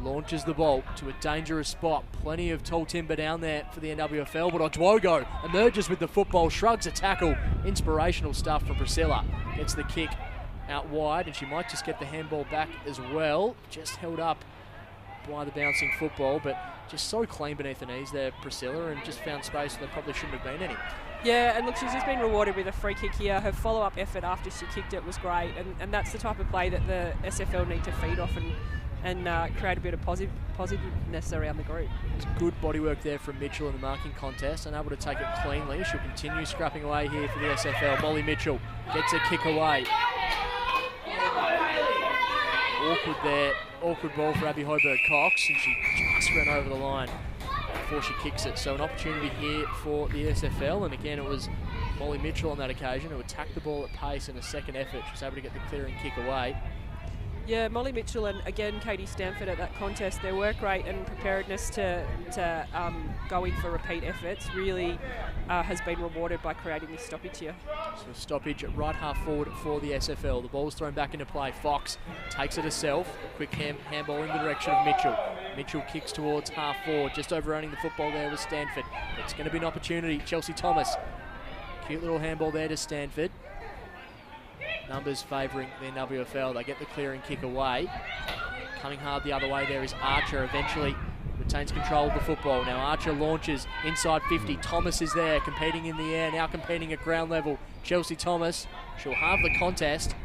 launches the ball to a dangerous spot. Plenty of tall timber down there for the NWFL, but Odwogo emerges with the football, shrugs a tackle. Inspirational stuff from Priscilla. Gets the kick out wide, and she might just get the handball back as well. Just held up by the bouncing football, but just so clean beneath the knees there, Priscilla, and just found space where there probably shouldn't have been any. Yeah, and look, she's just been rewarded with a free kick here. Her follow-up effort after she kicked it was great, and that's the type of play that the SFL need to feed off and create a bit of positiveness around the group. There's good bodywork there from Mitchell in the marking contest, unable to take it cleanly. She'll continue scrapping away here for the SFL. Molly Mitchell gets a kick away. Awkward there, awkward ball for Abby Hoiberg-Cox, and she just ran over the line before she kicks it. So an opportunity here for the SFL, and again it was Molly Mitchell on that occasion who attacked the ball at pace in a second effort. She was able to get the clearing kick away. Yeah, Molly Mitchell and again Katie Stanford at that contest, their work rate and preparedness to go in for repeat efforts really has been rewarded by creating this stoppage here. So a stoppage at right half forward for the SFL. The ball's thrown back into play. Fox takes it herself. A quick handball in the direction of Mitchell. Mitchell kicks towards half forward, just overrunning the football there with Stanford. It's going to be an opportunity. Chelsea Thomas. Cute little handball there to Stanford. Numbers favouring the NWFL. They get the clearing kick away. Coming hard the other way there is Archer. Eventually retains control of the football. Now Archer launches inside 50. Thomas is there competing in the air, now competing at ground level. Chelsea Thomas, she'll have the contest.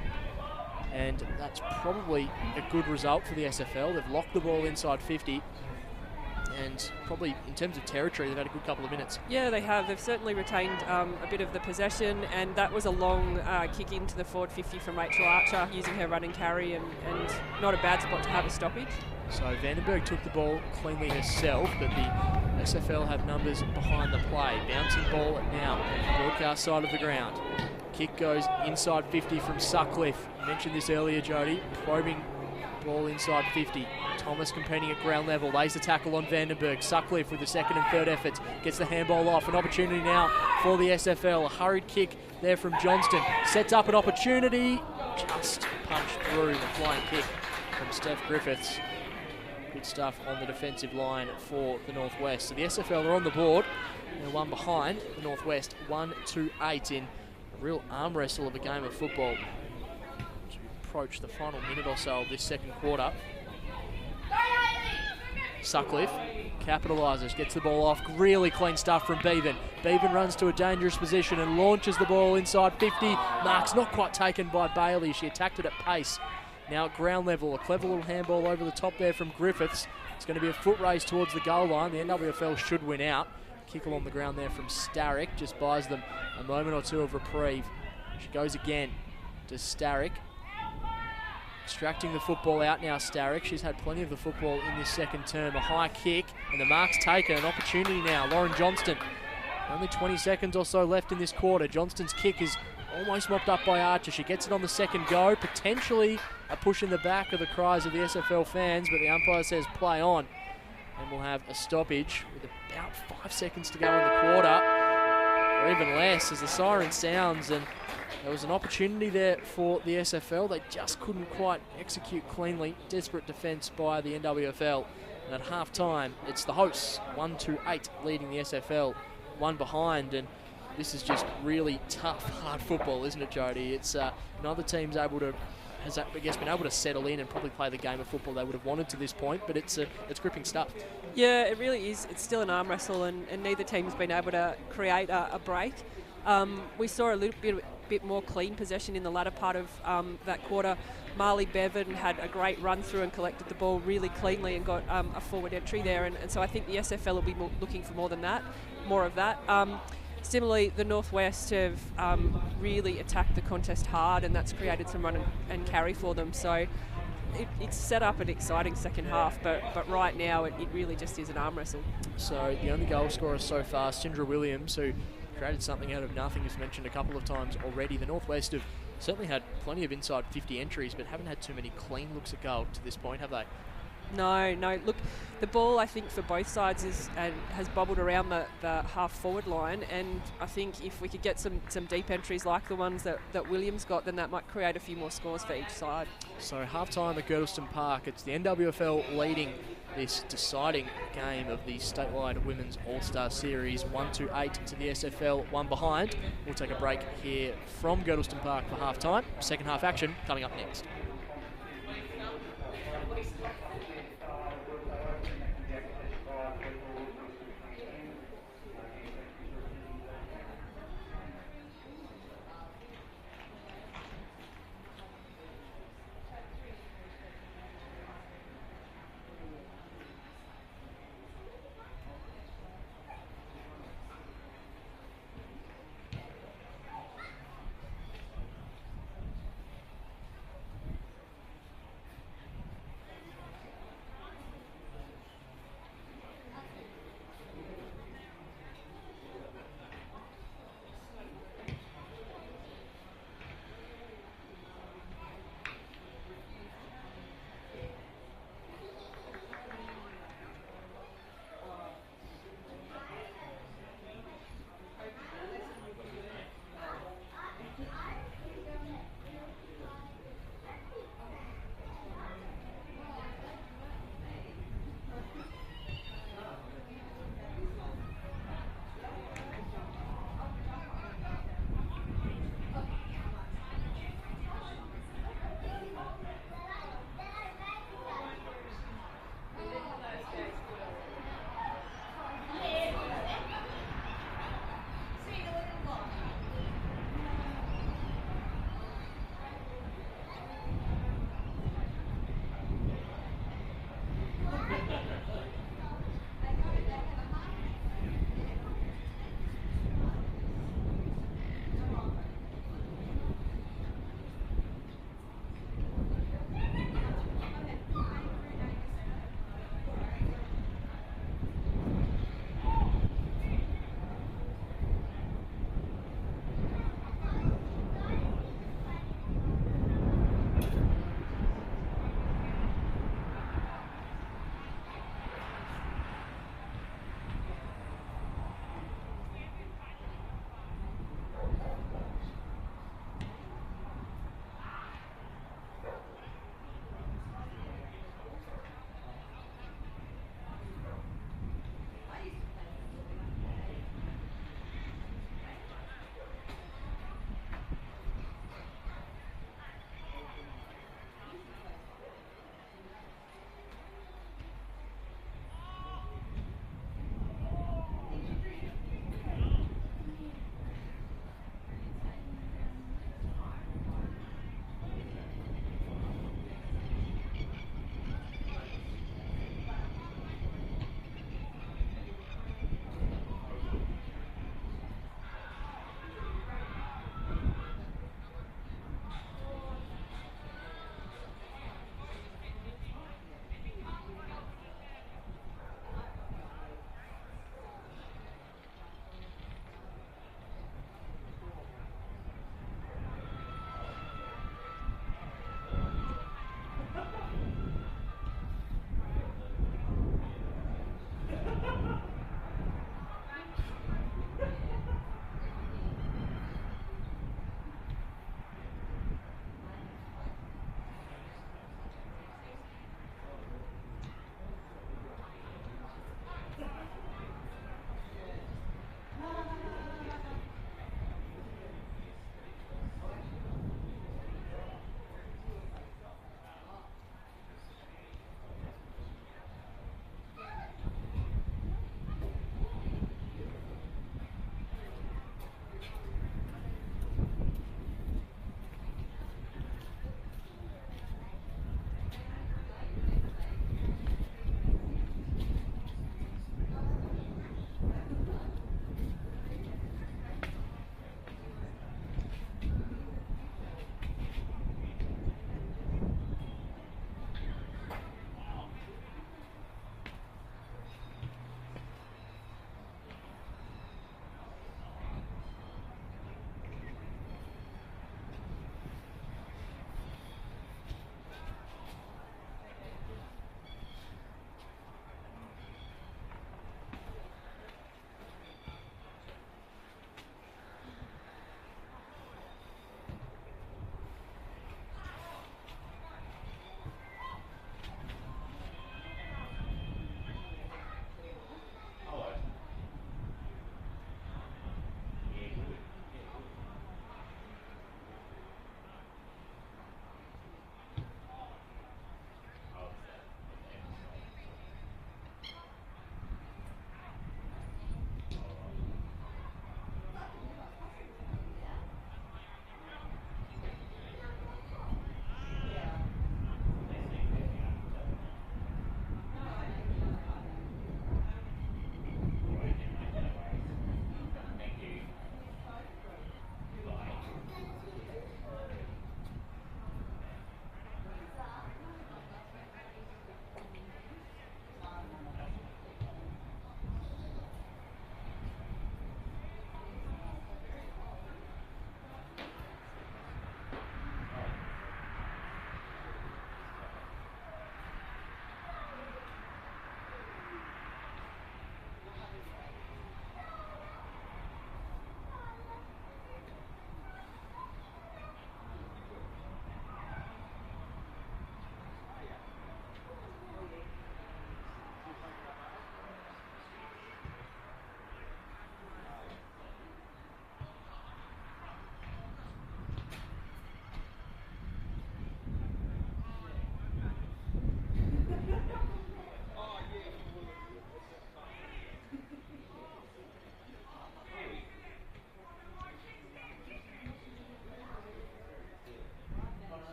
And that's probably a good result for the SFL. They've locked the ball inside 50. And probably in terms of territory, they've had a good couple of minutes. Yeah, they have. They've certainly retained a bit of the possession, and that was a long kick into the forward 50 from Rachel Archer, using her run and carry, and not a bad spot to have a stoppage. So Vandenberg took the ball cleanly herself, but the SFL have numbers behind the play. Bouncing ball now, broadcast side of the ground. Kick goes inside 50 from Sutcliffe. You mentioned this earlier, Jody. Probing ball inside 50. Thomas competing at ground level, lays the tackle on Vandenberg. Sutcliffe with the second and third efforts, gets the handball off. An opportunity now for the SFL. A hurried kick there from Johnston. Sets up an opportunity, just punched through the flying kick from Steph Griffiths. Good stuff on the defensive line for the Northwest. So the SFL are on the board. They're one behind the Northwest, 1-8 in a real arm wrestle of a game of football to approach the final minute or so of this second quarter. Sutcliffe capitalises, gets the ball off. Really clean stuff from Bevan. Bevan runs to a dangerous position and launches the ball inside 50. Mark's not quite taken by Bailey. She attacked it at pace. Now at ground level, a clever little handball over the top there from Griffiths. It's going to be a foot race towards the goal line. The NWFL should win out. Kick along the ground there from Starrick. Just buys them a moment or two of reprieve. She goes again to Starrick. Extracting the football out now, Starrick. She's had plenty of the football in this second term. A high kick, and the mark's taken. An opportunity now. Lauren Johnston. Only 20 seconds or so left in this quarter. Johnston's kick is almost mopped up by Archer. She gets it on the second go. Potentially a push in the back of the cries of the SFL fans, but the umpire says play on. And we'll have a stoppage with about 5 seconds to go in the quarter, or even less, as the siren sounds. And there was an opportunity there for the SFL. They just couldn't quite execute cleanly. Desperate defence by the NWFL. And at half-time, it's the hosts, 1-8, leading the SFL, one behind. And this is just really tough, hard football, isn't it, Jody? It's neither team's able to has, I guess, been able to settle in and probably play the game of football they would have wanted to this point, but it's gripping stuff. Yeah, it really is. It's still an arm wrestle, and neither team's been able to create a break. We saw a little bit more clean possession in the latter part of that quarter. Marley Bevan had a great run through and collected the ball really cleanly and got a forward entry there, and so I think the SFL will be looking for more of that. Similarly, the Northwest have really attacked the contest hard, and that's created some run and carry for them. So it's set up an exciting second half, but right now it really just is an arm wrestle. So the only goal scorer so far, Syndra Williams, who created something out of nothing, as mentioned a couple of times already. The Northwest have certainly had plenty of inside 50 entries, but haven't had too many clean looks at goal to this point, have they? No. Look, the ball, I think, for both sides has bobbled around the half-forward line, and I think if we could get some deep entries like the ones that Williams got, then that might create a few more scores for each side. So half-time at Girdlestone Park, it's the NWFL leading this deciding game of the statewide Women's All-Star Series, 1-8 to the SFL, one behind. We'll take a break here from Girdlestone Park for half-time. Second half action coming up next.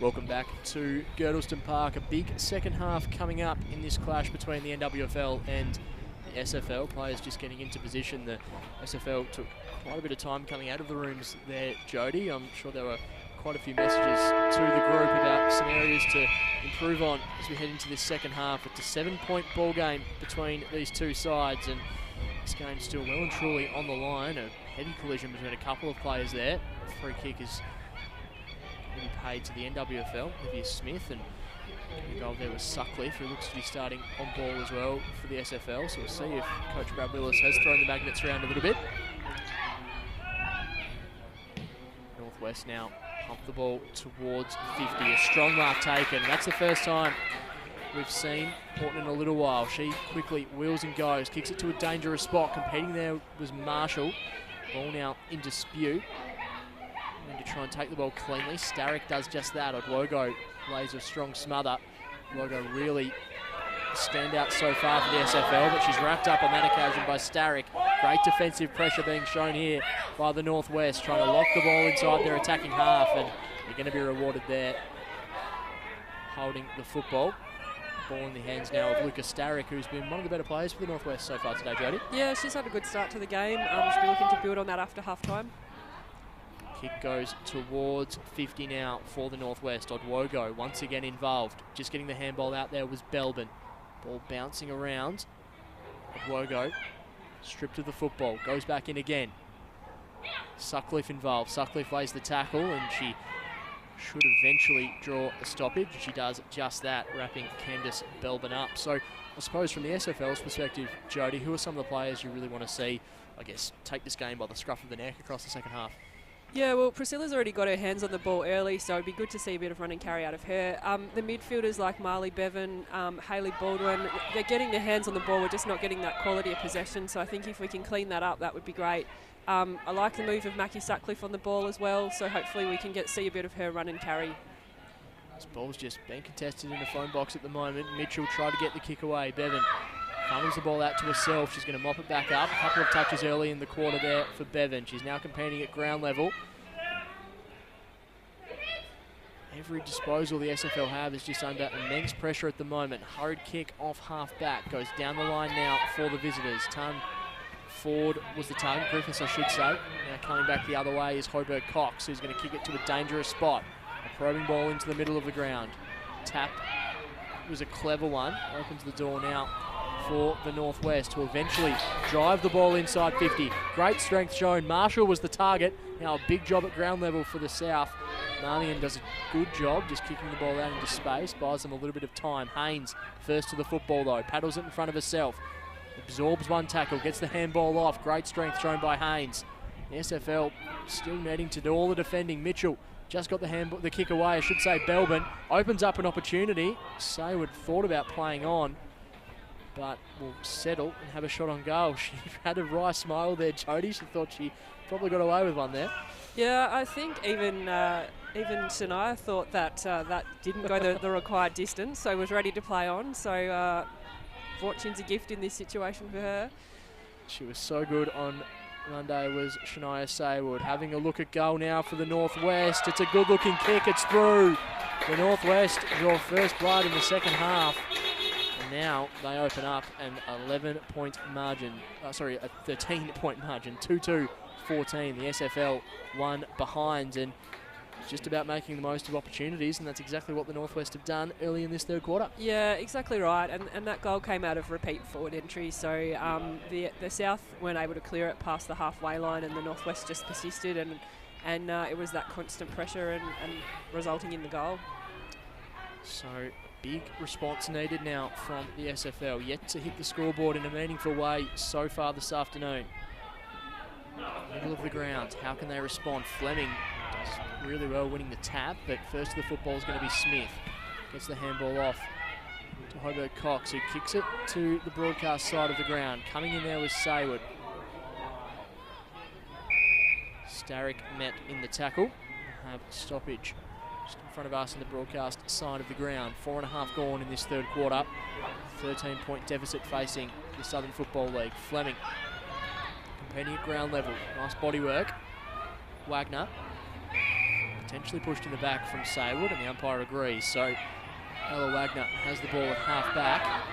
Welcome back to Girdlestone Park. A big second half coming up in this clash between the NWFL and the SFL. Players just getting into position. The SFL took quite a bit of time coming out of the rooms there, Jody. I'm sure there were quite a few messages to the group about some areas to improve on as we head into this second half. It's a 7-point ball game between these two sides, and this game's still well and truly on the line. A heavy collision between a couple of players there. Free kick is be paid to the NWFL, Olivia Smith, and the goal there was Sutcliffe, who looks to be starting on ball as well for the SFL. So we'll see if Coach Brad Willis has thrown the magnets around a little bit. Northwest now pump the ball towards 50. A strong mark taken. That's the first time we've seen Horton in a little while. She quickly wheels and goes, kicks it to a dangerous spot. Competing there was Marshall. Ball now in dispute. To try and take the ball cleanly. Starrick does just that. Odwogo lays a strong smother. Odwogo really stand out so far for the SFL, but she's wrapped up on that occasion by Starrick. Great defensive pressure being shown here by the Northwest, trying to lock the ball inside their attacking half, and they're going to be rewarded there. Holding the football. Ball in the hands now of Lucas Starrick, who's been one of the better players for the Northwest so far today, Jody. Yeah, she's had a good start to the game. She'll be looking to build on that after half-time. Kick goes towards 50 now for the Northwest. Odwogo once again involved. Just getting the handball out there was Belbin. Ball bouncing around. Odwogo stripped of the football. Goes back in again. Sutcliffe involved. Sutcliffe lays the tackle, and she should eventually draw a stoppage. She does just that, wrapping Candice Belbin up. So I suppose from the SFL's perspective, Jody, who are some of the players you really want to see, I guess, take this game by the scruff of the neck across the second half? Yeah, well, Priscilla's already got her hands on the ball early, so it'd be good to see a bit of run and carry out of her. The midfielders like Marley Bevan, Hayley Baldwin, they're getting their hands on the ball, we're just not getting that quality of possession, so I think if we can clean that up, that would be great. I like the move of Mackie Sutcliffe on the ball as well, so hopefully we can see a bit of her run and carry. This ball's just being contested in the phone box at the moment. Mitchell tried to get the kick away. Bevan funnels the ball out to herself. She's going to mop it back up. A couple of touches early in the quarter there for Bevan. She's now competing at ground level. Every disposal the SFL have is just under immense pressure at the moment. Hurried kick off half back. Goes down the line now for the visitors. Ford was the target, Griffiths I should say. Now coming back the other way is Hoberg Cox, who's going to kick it to a dangerous spot. A probing ball into the middle of the ground. Tap was a clever one. Opens the door now for the Northwest, to eventually drive the ball inside 50. Great strength shown. Marshall was the target. Now a big job at ground level for the South. Marmion does a good job just kicking the ball out into space, buys them a little bit of time. Haynes first to the football though, paddles it in front of herself. Absorbs one tackle, gets the handball off. Great strength shown by Haynes. The SFL still needing to do all the defending. Mitchell just got the kick away, I should say. Belbin opens up an opportunity. Saywood thought about playing on, but will settle and have a shot on goal. She had a wry smile there, Jody. She thought she probably got away with one there. Yeah, I think even Shania thought that that didn't go the required distance, so was ready to play on. So fortune's a gift in this situation for her. She was so good on Monday, was Shania Saywood. Having a look at goal now for the Northwest. It's a good-looking kick. It's through. The Northwest draw first blood in the second half. And now they open up an 11-point margin. A 13-point margin. 2-2. 14. The SFL one behind, and just about making the most of opportunities, and that's exactly what the Northwest have done early in this third quarter. Yeah, exactly right, and that goal came out of repeat forward entry, so the South weren't able to clear it past the halfway line, and the Northwest just persisted, and it was that constant pressure and resulting in the goal. So big response needed now from the SFL, yet to hit the scoreboard in a meaningful way so far this afternoon. Middle of the ground, how can they respond? Fleming does really well winning the tap, but first to the football is going to be Smith. Gets the handball off to Hoberg Cox, who kicks it to the broadcast side of the ground. Coming in there was Saywood. Starrick met in the tackle. have a stoppage just in front of us in the broadcast side of the ground. 4.5 gone in this third quarter. 13-point deficit facing the Southern Football League. Fleming competing at ground level. Nice body work. Wagner potentially pushed in the back from Saywood, and the umpire agrees. So Ella Wagner has the ball at half back.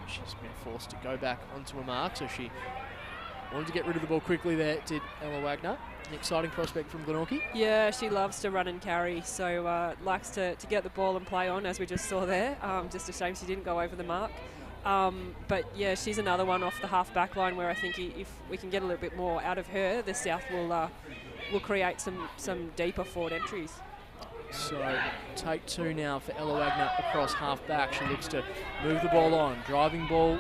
She's been forced to go back onto a mark, so she wanted to get rid of the ball quickly there, did Ella Wagner. An exciting prospect from Glenorchy. Yeah, she loves to run and carry, so likes to get the ball and play on, as we just saw there. Just a shame she didn't go over the mark. But yeah, she's another one off the half back line where I think if we can get a little bit more out of her, the South will create some deeper forward entries. So take 2 now for Ella Wagner across half back. She looks to move the ball on. Driving ball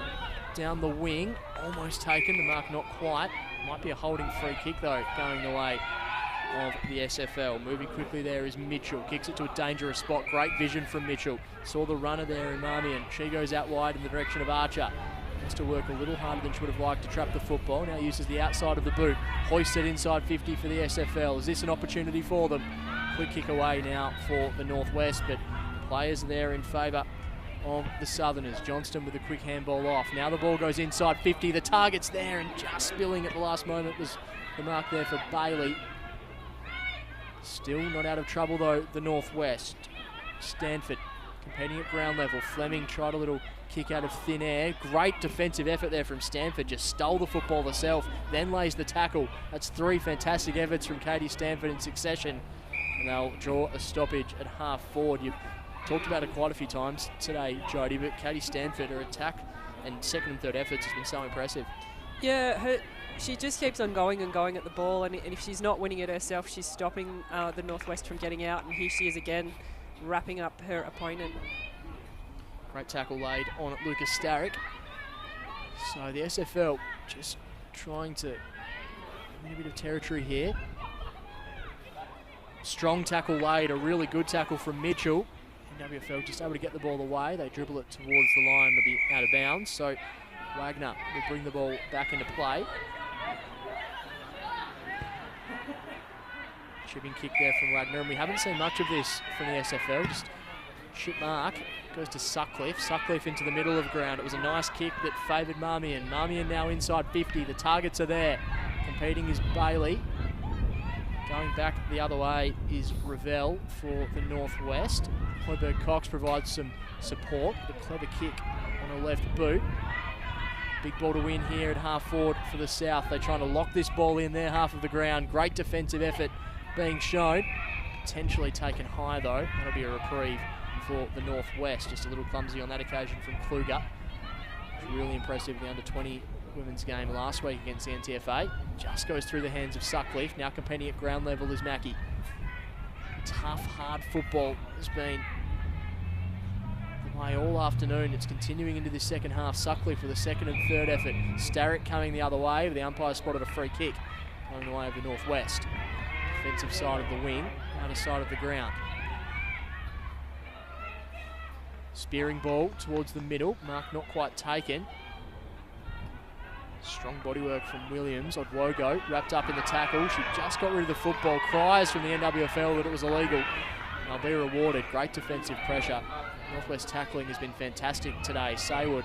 down the wing, almost taken, the mark not quite. Might be a holding free kick though, going the way of the SFL. Moving quickly there is Mitchell. Kicks it to a dangerous spot. Great vision from Mitchell. Saw the runner there in Marmion. She goes out wide in the direction of Archer. Has to work a little harder than she would have liked to trap the football. Now uses the outside of the boot. Hoisted inside 50 for the SFL. Is this an opportunity for them? Quick kick away now for the Northwest, but players there in favour of the Southerners. Johnston with a quick handball off. Now the ball goes inside 50. The target's there, and just spilling at the last moment was the mark there for Bailey. Still not out of trouble though, the Northwest. Stanford competing at ground level. Fleming tried a little kick out of thin air. Great defensive effort there from Stanford. Just stole the football herself, then lays the tackle. That's 3 fantastic efforts from Katie Stanford in succession. And they'll draw a stoppage at half forward. You've talked about it quite a few times today, Jodie, but Katie Stanford, her attack and second and third efforts has been so impressive. Yeah, she just keeps on going and going at the ball, and if she's not winning it herself, she's stopping the Northwest from getting out, and here she is again, wrapping up her opponent. Great tackle laid on at Lucas Starrick. So the SFL just trying to win a bit of territory here. Strong tackle laid, a really good tackle from Mitchell. NWFL just able to get the ball away. They dribble it towards the line, they'll be out of bounds. So Wagner will bring the ball back into play. Chipping kick there from Wagner, and we haven't seen much of this from the SFL. Just chip mark, goes to Sutcliffe. Sutcliffe into the middle of ground. It was a nice kick that favoured Marmion. Marmion now inside 50. The targets are there. Competing is Bailey. Going back the other way is Revell for the Northwest. Hoiberg Cox provides some support. The clever kick on her left boot. Big ball to win here at half forward for the South. They're trying to lock this ball in their half of the ground. Great defensive effort being shown. Potentially taken high though. That'll be a reprieve for the Northwest. Just a little clumsy on that occasion from Kluger. It's really impressive, the under-20 women's game last week against the NTFA. Just goes through the hands of Sutcliffe. Now competing at ground level is Mackie. Tough, hard football has been the way all afternoon. It's continuing into this second half. Sutcliffe with a second and third effort. Starrick coming the other way, but the umpire spotted a free kick going the way of the Northwest. Defensive side of the wing, outer side of the ground. Spearing ball towards the middle. Mark not quite taken. Strong bodywork from Williams. Odwogo wrapped up in the tackle. She just got rid of the football. Cries from the NWFL that it was illegal. They'll be rewarded. Great defensive pressure. Northwest tackling has been fantastic today. Saywood,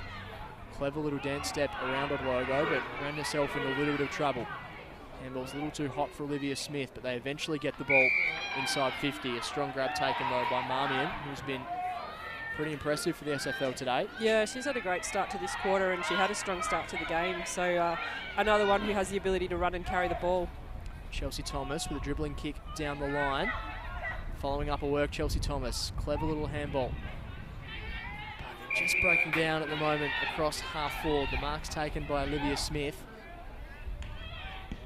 clever little dance step around Odwogo, but ran herself into a little bit of trouble. Handball's a little too hot for Olivia Smith, but they eventually get the ball inside 50. A strong grab taken though by Marmion, who's been pretty impressive for the SFL today. Yeah, she's had a great start to this quarter, and she had a strong start to the game. So another one who has the ability to run and carry the ball. Chelsea Thomas with a dribbling kick down the line. Following up a work, Chelsea Thomas. Clever little handball. But just breaking down at the moment across half forward. The mark's taken by Olivia Smith.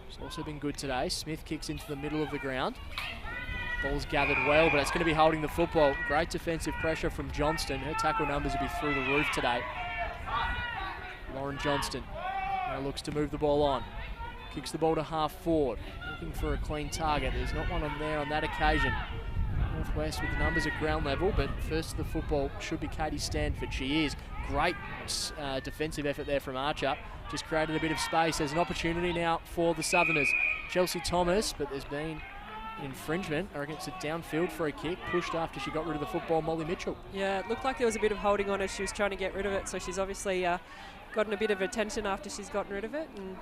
She's also been good today. Smith kicks into the middle of the ground. Ball's gathered well, but it's going to be holding the football. Great defensive pressure from Johnston. Her tackle numbers will be through the roof today. Lauren Johnston now looks to move the ball on. Kicks the ball to half forward. Looking for a clean target. There's not one on there on that occasion. Northwest with the numbers at ground level, but first to the football should be Katie Stanford. She is. Great defensive effort there from Archer. Just created a bit of space. There's an opportunity now for the Southerners. Chelsea Thomas, but there's been an infringement. I reckon it's a downfield free kick, pushed after she got rid of the football, Molly Mitchell. Yeah, it looked like there was a bit of holding on as she was trying to get rid of it, so she's obviously gotten a bit of attention after she's gotten rid of it. And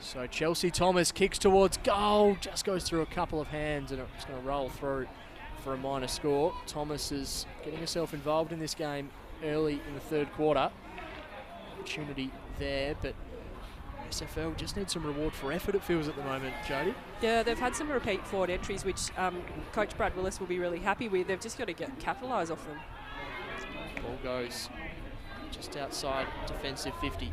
so Chelsea Thomas kicks towards goal, just goes through a couple of hands, and it's going to roll through for a minor score. Thomas is getting herself involved in this game early in the third quarter. Opportunity there, but SFL just needs some reward for effort, it feels, at the moment, Jodie. Yeah, they've had some repeat forward entries, which Coach Brad Willis will be really happy with. They've just got to capitalise off them. Ball goes just outside defensive 50.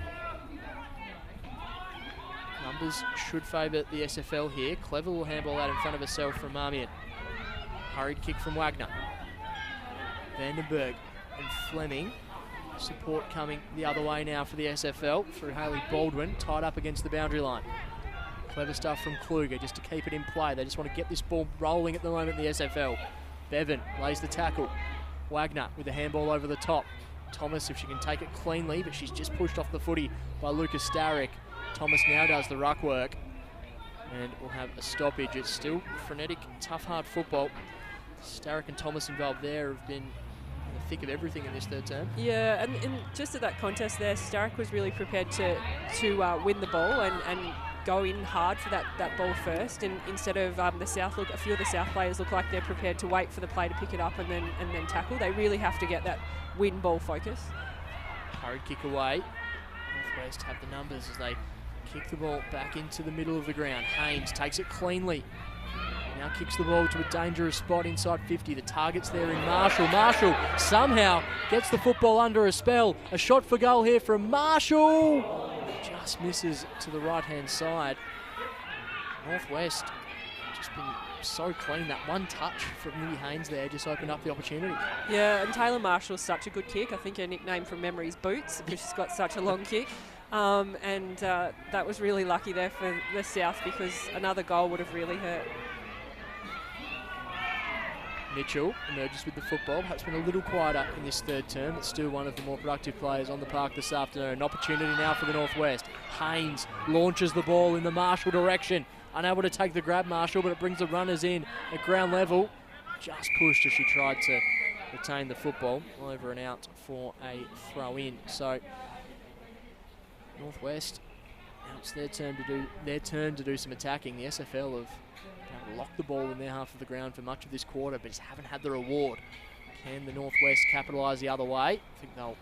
Numbers should favour the SFL here. Clever will handball out in front of herself from Marmion. Hurried kick from Wagner. Vandenberg and Fleming. Support coming the other way now for the SFL through Hayley Baldwin, tied up against the boundary line. Clever stuff from Kluger just to keep it in play. They just want to get this ball rolling at the moment in the SFL. Bevan lays the tackle. Wagner with the handball over the top. Thomas, if she can take it cleanly, but she's just pushed off the footy by Lucas Starrick. Thomas now does the ruck work, and we'll have a stoppage. It's still frenetic, tough, hard football. Starrick and Thomas involved there have been in the thick of everything in this third term. Yeah, and just at that contest there, Starrick was really prepared to win the ball and go in hard for that ball first, and instead of the South a few of the South players look like they're prepared to wait for the play to pick it up and then tackle. They really have to get that win ball focus. Hurried kick away. Northwest have the numbers as they kick the ball back into the middle of the ground. Haynes takes it cleanly. Now kicks the ball to a dangerous spot inside 50. The target's there in Marshall. Marshall somehow gets the football under a spell. A shot for goal here from Marshall. Just misses to the right-hand side. Northwest just been so clean. That one touch from Lily Haynes there just opened up the opportunity. Yeah, and Taylor Marshall's such a good kick. I think her nickname from memory is Boots because she's got such a long kick. That was really lucky there for the South because another goal would have really hurt. Mitchell emerges with the football. Perhaps been a little quieter in this third term, but still one of the more productive players on the park this afternoon. An opportunity now for the Northwest. Haynes launches the ball in the Marshall direction. Unable to take the grab, Marshall, but it brings the runners in at ground level. Just pushed as she tried to retain the football. Over and out for a throw in. So Northwest, now it's their turn to do some attacking. The SFL have locked the ball in their half of the ground for much of this quarter, but just haven't had the reward. Can the Northwest capitalise the other way? I think they'll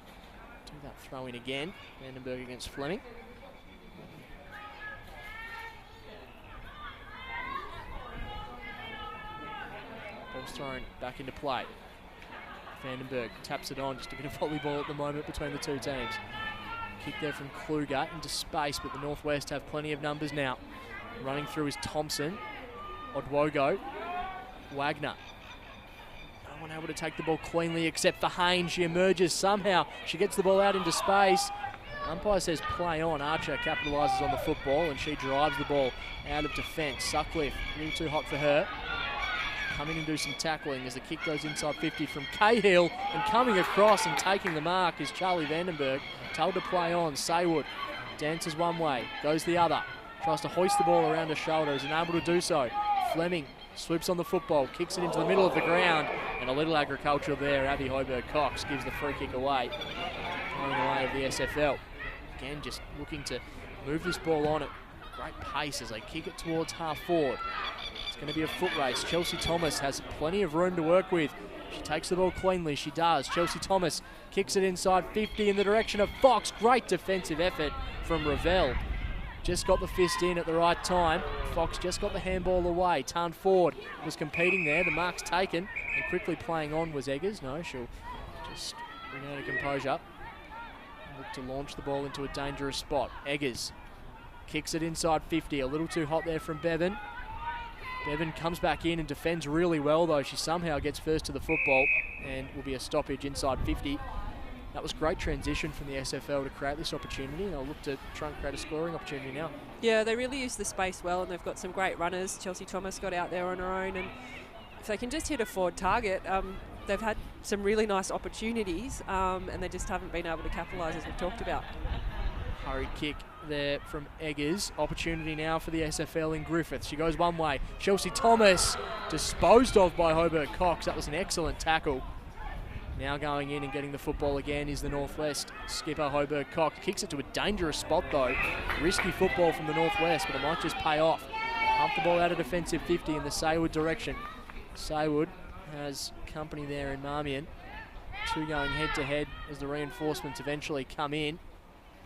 do that throw in again. Vandenberg against Fleming. Ball's thrown back into play. Vandenberg taps it on, just a bit of volleyball at the moment between the two teams. Kick there from Kluger into space, but the Northwest have plenty of numbers now. Running through is Thompson. Odwogo. Wagner. No one able to take the ball cleanly except for Haynes. She emerges somehow. She gets the ball out into space. Umpire says play on. Archer capitalises on the football and she drives the ball out of defence. Sutcliffe, a little too hot for her. Come in and do some tackling as the kick goes inside 50 from Cahill, and coming across and taking the mark is Charlie Vandenberg. Told to play on. Saywood dances one way, goes the other. Tries to hoist the ball around her shoulder, is unable to do so. Fleming swoops on the football, kicks it into the middle of the ground, and a little agricultural there. Abby Hoiberg-Cox gives the free kick away. Going away of the SFL. Again, just looking to move this ball on at great pace as they kick it towards half forward. It's going to be a foot race. Chelsea Thomas has plenty of room to work with. She takes the ball cleanly, she does. Chelsea Thomas kicks it inside 50 in the direction of Fox. Great defensive effort from Ravel. Just got the fist in at the right time. Fox just got the handball away. Tarn Ford was competing there. The mark's taken, and quickly playing on was Eggers. No, she'll just bring out her composure. Look to launch the ball into a dangerous spot. Eggers kicks it inside 50. A little too hot there from Bevan. Bevan comes back in and defends really well, though. She somehow gets first to the football, and will be a stoppage inside 50. That was great transition from the SFL to create this opportunity, and they'll look to try and create a scoring opportunity now. Yeah, they really use the space well, and they've got some great runners. Chelsea Thomas got out there on her own and if they can just hit a forward target, they've had some really nice opportunities, and they just haven't been able to capitalise, as we've talked about. Hurried kick there from Eggers. Opportunity now for the SFL in Griffith. She goes one way. Chelsea Thomas disposed of by Hobart Cox. That was an excellent tackle. Now going in and getting the football again is the Northwest skipper Hobart Cox. Kicks it to a dangerous spot though. Risky football from the Northwest, but it might just pay off. Pump the ball out of defensive 50 in the Saywood direction. Saywood has company there in Marmion. Two going head to head as the reinforcements eventually come in.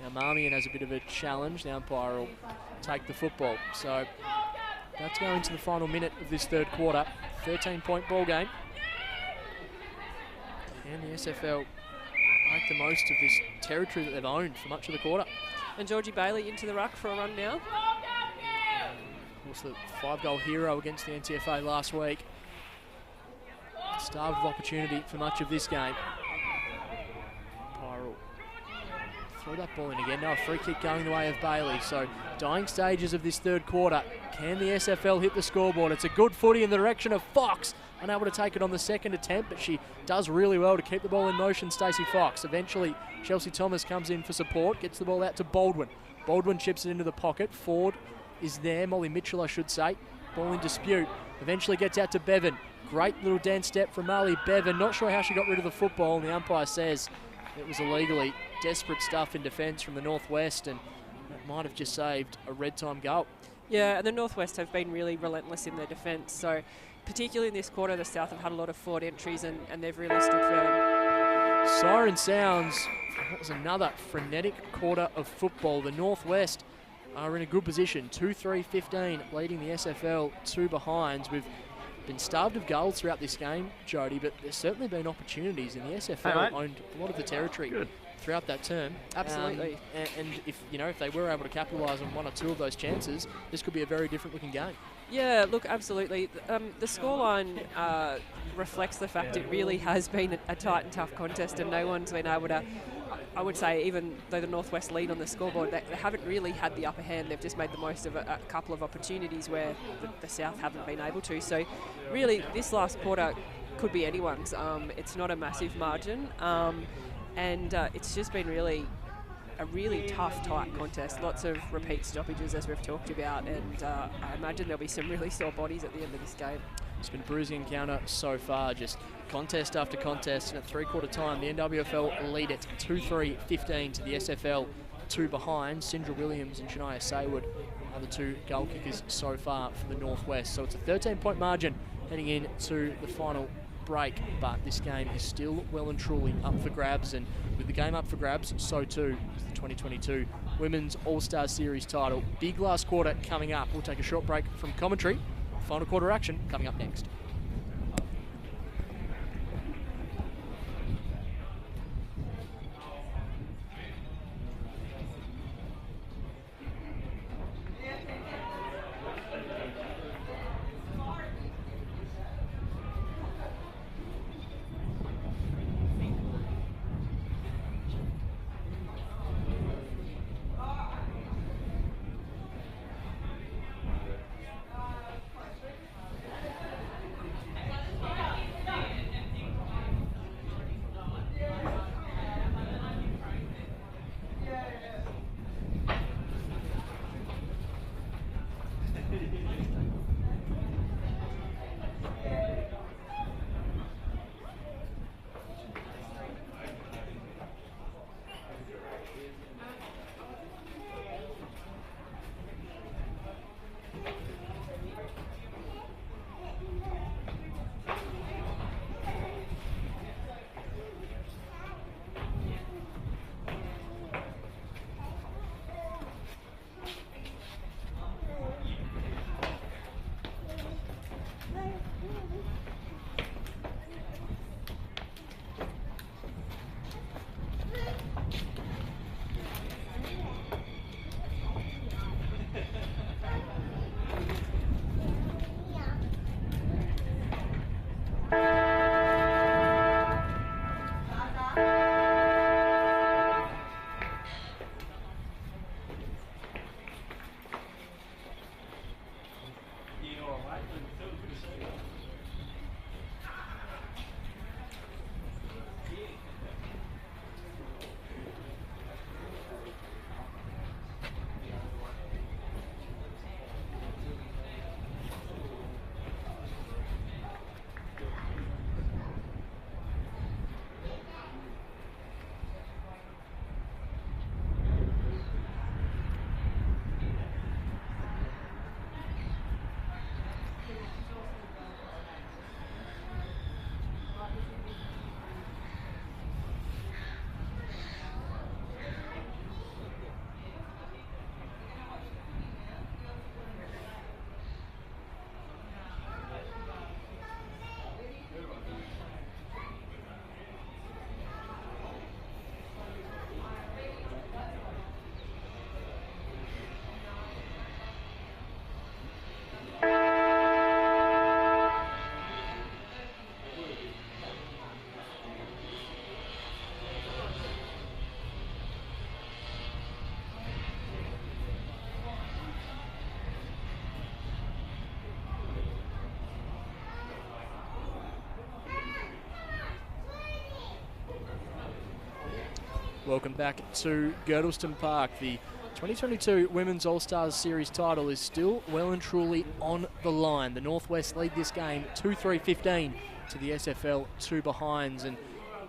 Now Marmion has a bit of a challenge. The umpire will take the football. So that's going to the final minute of this third quarter. 13-point ball game. And the SFL make the most of this territory that they've owned for much of the quarter. And Georgie Bailey into the ruck for a run now. Of course, the 5-goal hero against the NTFA last week. Starved of opportunity for much of this game. Pyral throw that ball in again. Now a free kick going the way of Bailey. So dying stages of this third quarter. Can the SFL hit the scoreboard? It's a good footy in the direction of Fox. Unable to take it on the second attempt, but she does really well to keep the ball in motion, Stacey Fox. Eventually, Chelsea Thomas comes in for support, gets the ball out to Baldwin. Baldwin chips it into the pocket. Ford is there, Molly Mitchell, I should say. Ball in dispute. Eventually gets out to Bevan. Great little dance step from Marley Bevan. Not sure how she got rid of the football, and the umpire says it was illegally. Desperate stuff in defence from the Northwest, and that might have just saved a red time goal. Yeah, and the Northwest have been really relentless in their defence. So particularly in this quarter, the South have had a lot of forward entries, and they've really stood firm. Siren sounds. That was another frenetic quarter of football. The Northwest are in a good position. 2-3-15, leading the SFL 2 behinds. We've been starved of goals throughout this game, Jody, but there's certainly been opportunities, and the SFL owned a lot of the territory throughout that term. Absolutely. And if they were able to capitalise on one or two of those chances, this could be a very different looking game. Yeah, look, absolutely. The scoreline reflects the fact it really has been a tight and tough contest, and no one's been able to, I would say, even though the Northwest lead on the scoreboard, they haven't really had the upper hand. They've just made the most of a couple of opportunities where the South haven't been able to. So really, this last quarter could be anyone's. It's not a massive margin, and it's just been a really tough, tight contest. Lots of repeat stoppages, as we've talked about, and I imagine there'll be some really sore bodies at the end of this game. It's been a bruising encounter so far, just contest after contest, and at three-quarter time, the NWFL lead it 2-3-15 to the SFL 2 behind. Sindra Williams and Shania Saywood are the 2 goal kickers so far for the Northwest. So it's a 13-point margin heading into the final break, but this game is still well and truly up for grabs, and with the game up for grabs, so too is the 2022 Women's All-Star Series title. Big last quarter coming up. We'll take a short break from commentary. Final quarter action coming up next. Welcome back to Girdlestone Park. The 2022 Women's All-Stars Series title is still well and truly on the line. The Northwest lead this game 2-3-15 to the SFL 2 behinds. And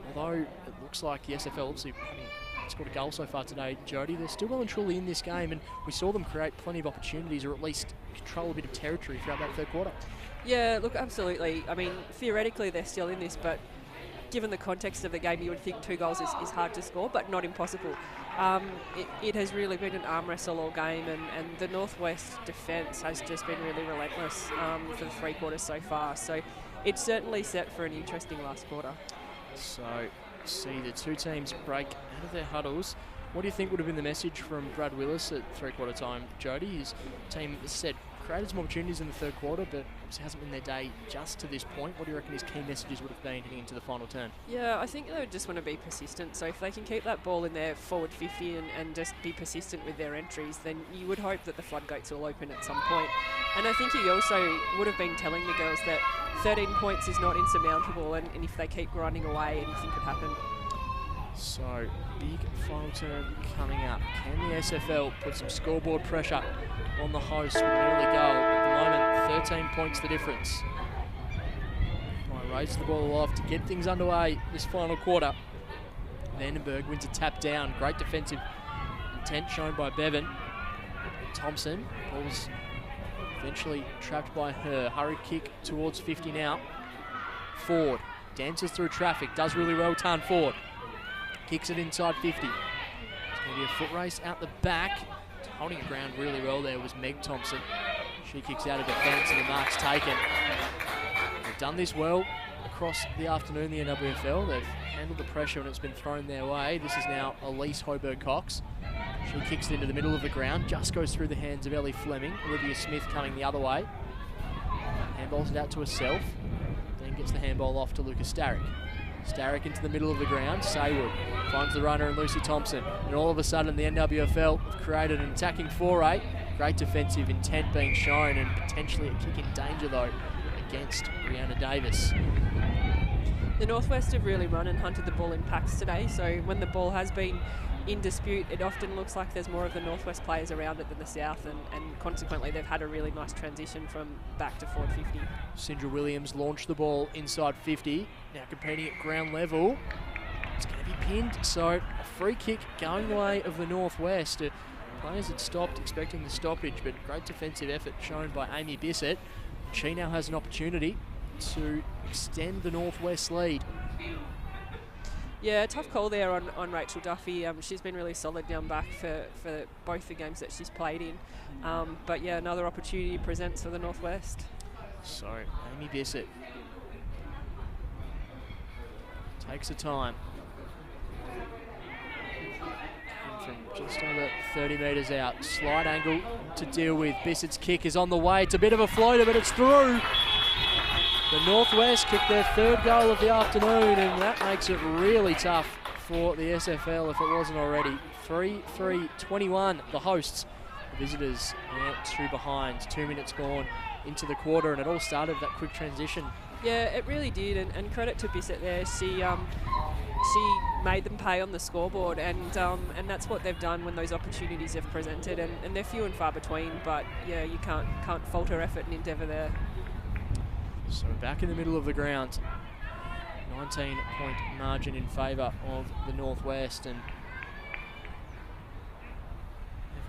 although it looks like the SFL obviously having scored a goal so far today, Jody, they're still well and truly in this game, and we saw them create plenty of opportunities, or at least control a bit of territory throughout that third quarter. Yeah, look, absolutely. I mean, theoretically they're still in this, but given the context of the game, you would think 2 goals is hard to score, but not impossible. It has really been an arm wrestle all game, and the Northwest defence has just been really relentless for the 3 quarters so far. So it's certainly set for an interesting last quarter. So, see the 2 teams break out of their huddles. What do you think would have been the message from Brad Willis at 3-quarter time, Jody? His team, as said, created some opportunities in the third quarter, but it hasn't been their day just to this point. What do you reckon his key messages would have been heading into the final turn? Yeah, I think they would just want to be persistent. So if they can keep that ball in their forward 50 and just be persistent with their entries, then you would hope that the floodgates will open at some point. And I think he also would have been telling the girls that 13 points is not insurmountable, and if they keep grinding away, anything could happen. So, big final turn coming up. Can the SFL put some scoreboard pressure on the host with an early goal? At the moment, 13 points the difference. Raises the ball aloft to get things underway this final quarter. Vandenberg wins a tap down. Great defensive intent shown by Bevan. Thompson, ball's eventually trapped by her. Hurry kick towards 50 now. Ford dances through traffic, does really well, Tan Ford. Kicks it inside 50. It's going to be a foot race out the back. Holding the ground really well there was Meg Thompson. She kicks out of defence and the mark's taken. They've done this well across the afternoon, the NWFL. They've handled the pressure and it's been thrown their way. This is now Elise Hoberg-Cox. She kicks it into the middle of the ground, just goes through the hands of Ellie Fleming. Olivia Smith coming the other way. Handballs it out to herself, then gets the handball off to Lucas Starrick. Starrick into the middle of the ground. Saywood finds the runner and Lucy Thompson. And all of a sudden the NWFL have created an attacking foray. Great defensive intent being shown and potentially a kick in danger though against Brianna Davis. The Northwest have really run and hunted the ball in packs today, so when the ball has been in dispute, it often looks like there's more of the Northwest players around it than the South, and consequently they've had a really nice transition from back to forward 50. Sindra Williams launched the ball inside 50, now competing at ground level. It's going to be pinned, so a free kick going the way of the Northwest. Players had stopped expecting the stoppage, but great defensive effort shown by Amy Bissett. She now has an opportunity to extend the Northwest lead. Yeah, tough call there on Rachel Duffy. She's been really solid down back for both the games that she's played in. But yeah, another opportunity presents for the Northwest. So, Amy Bissett takes her time. And from just over 30 metres out, slight angle to deal with. Bissett's kick is on the way. It's a bit of a floater, but it's through. The Northwest kicked their 3rd goal of the afternoon, and that makes it really tough for the SFL if it wasn't already. 3-3-21, the hosts. The visitors are 2 behind, 2 minutes gone into the quarter, and it all started with that quick transition. Yeah, it really did, and credit to Bissett there. She made them pay on the scoreboard, and that's what they've done when those opportunities have presented, and they're few and far between, but yeah, you can't fault her effort and endeavour there. So back in the middle of the ground, 19-point margin in favour of the Northwest, and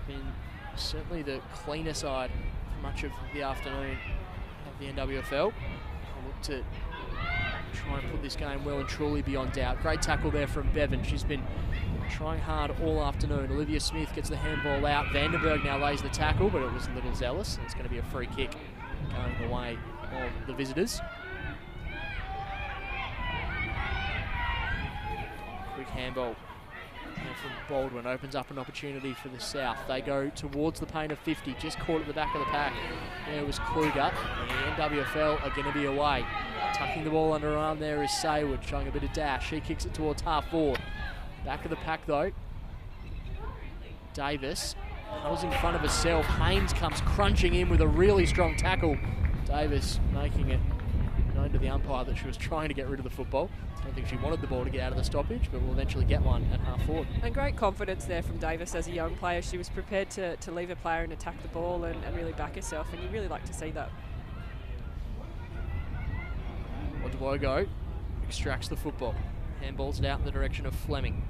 they've been certainly the cleaner side for much of the afternoon of the NWFL. I'll look to try and put this game well and truly beyond doubt. Great tackle there from Bevan. She's been trying hard all afternoon. Olivia Smith gets the handball out. Vandenberg now lays the tackle, but it was a little zealous. It's going to be a free kick going the way of the visitors. Quick handball from Baldwin opens up an opportunity for the South. They go towards the paint of 50, just caught at the back of the pack. There was Kluger, and the NWFL are going to be away. Tucking the ball under her arm there is Saywood, showing a bit of dash. She kicks it towards half forward. Back of the pack though, Davis huddles in front of herself. Haynes comes crunching in with a really strong tackle. Davis making it known to the umpire that she was trying to get rid of the football. I don't think she wanted the ball to get out of the stoppage, but will eventually get one at half forward. And great confidence there from Davis as a young player. She was prepared to leave a player and attack the ball and really back herself, and you really like to see that. Odwogo extracts the football. Handballs it out in the direction of Fleming.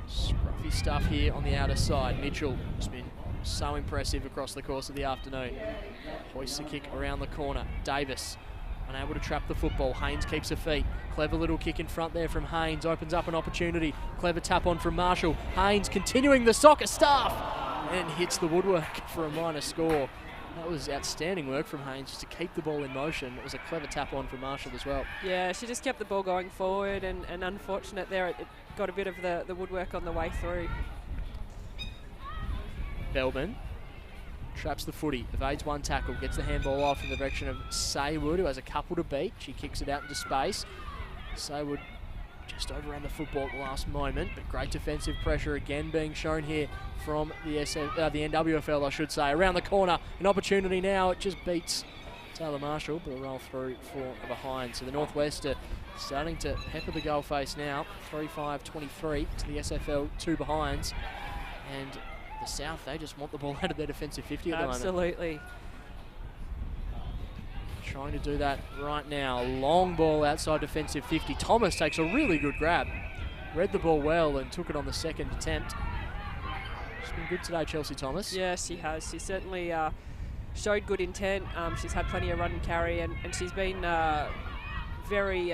Scruffy stuff here on the outer side. Mitchell has been so impressive across the course of the afternoon. Hoists the kick around the corner. Davis unable to trap the football. Haynes keeps her feet. Clever little kick in front there from Haynes. Opens up an opportunity. Clever tap on from Marshall. Haynes continuing the soccer stuff and hits the woodwork for a minor score. That was outstanding work from Haynes just to keep the ball in motion. It was a clever tap on from Marshall as well. Yeah, she just kept the ball going forward, and unfortunate there, it got a bit of the woodwork on the way through. Belbin traps the footy, evades one tackle, gets the handball off in the direction of Saywood, who has a couple to beat. She kicks it out into space. Saywood just overran the football at the last moment, but great defensive pressure again being shown here from the NWFL, I should say. Around the corner, an opportunity now. It just beats Taylor Marshall, but a roll through for a behind. So the Northwest are starting to pepper the goal face now. 3-5-23 to the SFL, 2 behinds. And the South, they just want the ball out of their defensive 50 at the moment. Absolutely. Trying to do that right now. Long ball outside defensive 50. Thomas takes a really good grab. Read the ball well and took it on the second attempt. She's been good today, Chelsea Thomas. Yeah, she has. She certainly showed good intent. She's had plenty of run and carry, and she's been very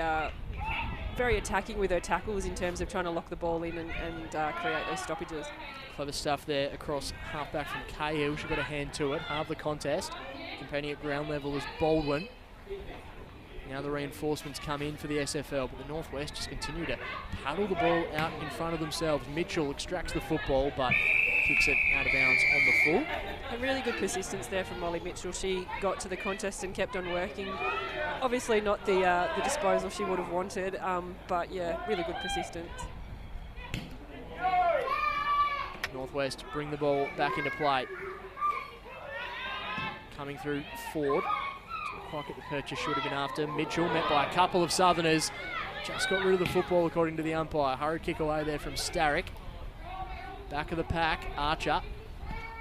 attacking with her tackles in terms of trying to lock the ball in and create those stoppages. Clever stuff there across halfback from Cahill. She got a hand to it. Half the contest. Competing at ground level is Baldwin. Now the reinforcements come in for the SFL, but the Northwest just continue to paddle the ball out in front of themselves. Mitchell extracts the football, but kicks it out of bounds on the full. A really good persistence there from Molly Mitchell. She got to the contest and kept on working. Obviously not the disposal she would have wanted, but yeah, really good persistence. Northwest bring the ball back into play. Coming through Ford. Didn't quite get the purchase should have been after. Mitchell met by a couple of Southerners. Just got rid of the football according to the umpire. Hurried kick away there from Starrick. Back of the pack, Archer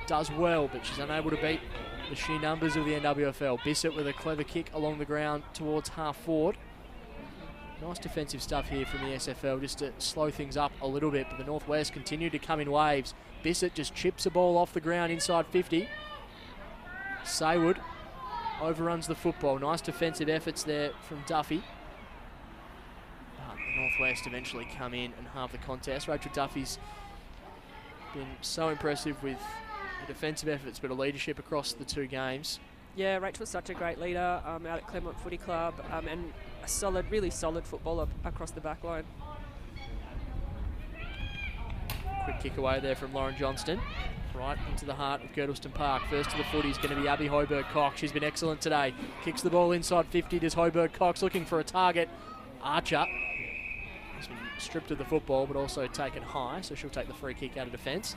does well, but she's unable to beat the sheer numbers of the NWFL. Bissett with a clever kick along the ground towards half forward. Nice defensive stuff here from the SFL just to slow things up a little bit, but the Northwest continue to come in waves. Bissett just chips the ball off the ground inside 50. Saywood overruns the football. Nice defensive efforts there from Duffy. But the Northwest eventually come in and halve the contest. Rachel Duffy's been so impressive with the defensive efforts, but a leadership across the 2 games. Yeah, Rachel's such a great leader out at Claremont Footy Club, and a solid, really solid footballer across the back line. Quick kick away there from Lauren Johnston. Right into the heart of Girdlestone Park. First to the footy is going to be Abby Hoiberg-Cox. She's been excellent today. Kicks the ball inside 50. Does Hoiberg-Cox looking for a target. Archer has been stripped of the football, but also taken high, so she'll take the free kick out of defence.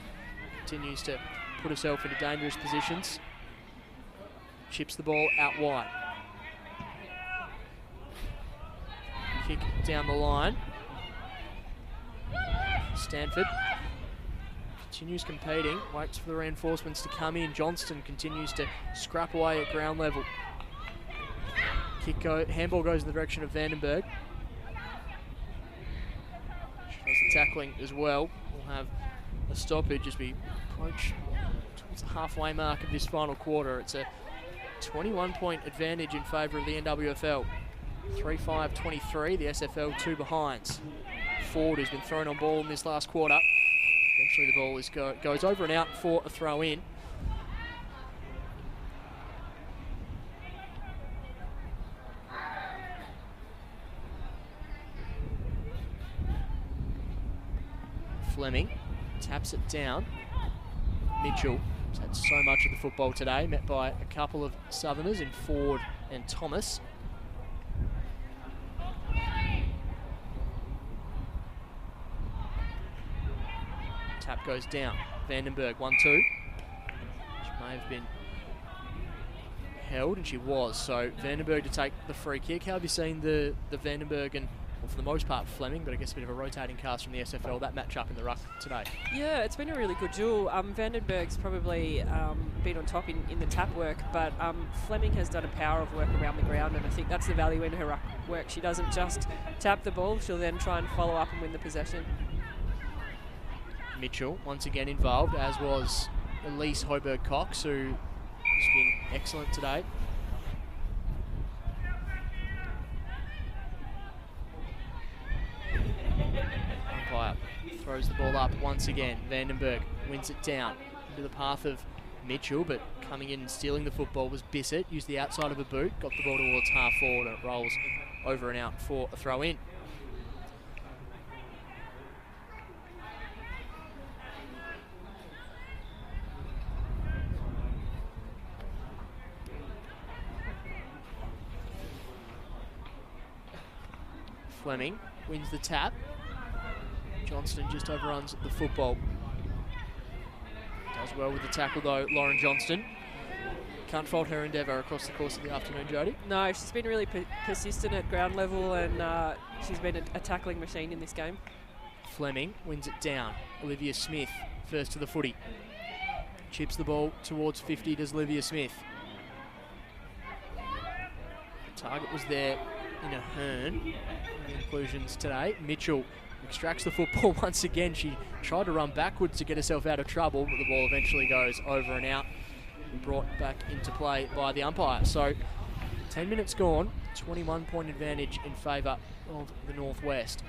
Continues to put herself into dangerous positions. Chips the ball out wide. Kick down the line. Stanford continues competing, waits for the reinforcements to come in. Johnston continues to scrap away at ground level. Handball goes in the direction of Vandenberg. She does the tackling as well. We'll have a stoppage as we approach towards the halfway mark of this final quarter. It's a 21-point advantage in favour of the NWFL. 3-5-23, the SFL 2 behinds. Ford has been thrown on ball in this last quarter. Eventually the ball goes over and out for a throw in. Fleming taps it down. Mitchell has had so much of the football today, met by a couple of Southerners in Ford and Thomas. Tap goes down. Vandenberg, 1-2. Which may have been held, and she was. So Vandenberg to take the free kick. How have you seen the Vandenberg and, well, for the most part, Fleming, but I guess a bit of a rotating cast from the SFL, that match up in the ruck today? Yeah, it's been a really good duel. Vandenberg's probably been on top in the tap work, but Fleming has done a power of work around the ground, and I think that's the value in her ruck work. She doesn't just tap the ball, she'll then try and follow up and win the possession. Mitchell once again involved, as was Elise Hoiberg-Cox, who has been excellent today. Umpire throws the ball up once again. Vandenberg wins it down into the path of Mitchell, but coming in and stealing the football was Bissett. Used the outside of a boot, got the ball towards half forward, and it rolls over and out for a throw in. Fleming wins the tap. Johnston just overruns the football. Does well with the tackle though, Lauren Johnston. Can't fault her endeavour across the course of the afternoon, Jodie. No, she's been really persistent at ground level, and she's been a tackling machine in this game. Fleming wins it down. Olivia Smith first to the footy. Chips the ball towards 50, does Olivia Smith. The target was there in a Hearn. The inclusions today. Mitchell extracts the football once again. She tried to run backwards to get herself out of trouble, but the ball eventually goes over and out and brought back into play by the umpire. So 10 minutes gone, 21-point advantage in favour of the Northwest.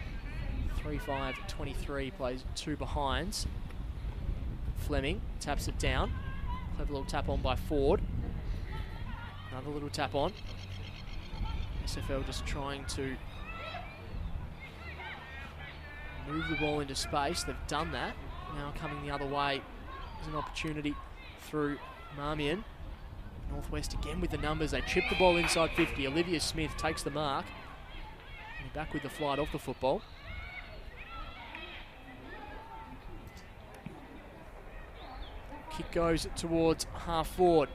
3-5-23 plays two behinds. Fleming taps it down. Clever little tap on by Ford. Another little tap on. SFL just trying to move the ball into space. They've done that. Now coming the other way is an opportunity through Marmion. Northwest again with the numbers. They chip the ball inside 50. Olivia Smith takes the mark. And back with the flight off the football. Kick goes towards half forward.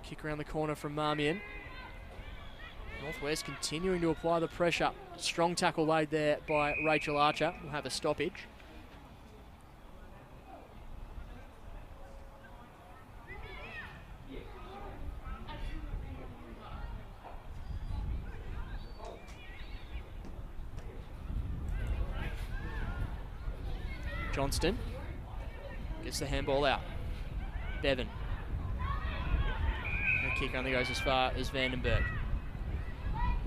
Kick around the corner from Marmion. Northwest continuing to apply the pressure. Strong tackle laid there by Rachel Archer. We'll have a stoppage. Johnston gets the handball out. Bevan. The kick only goes as far as Vandenberg.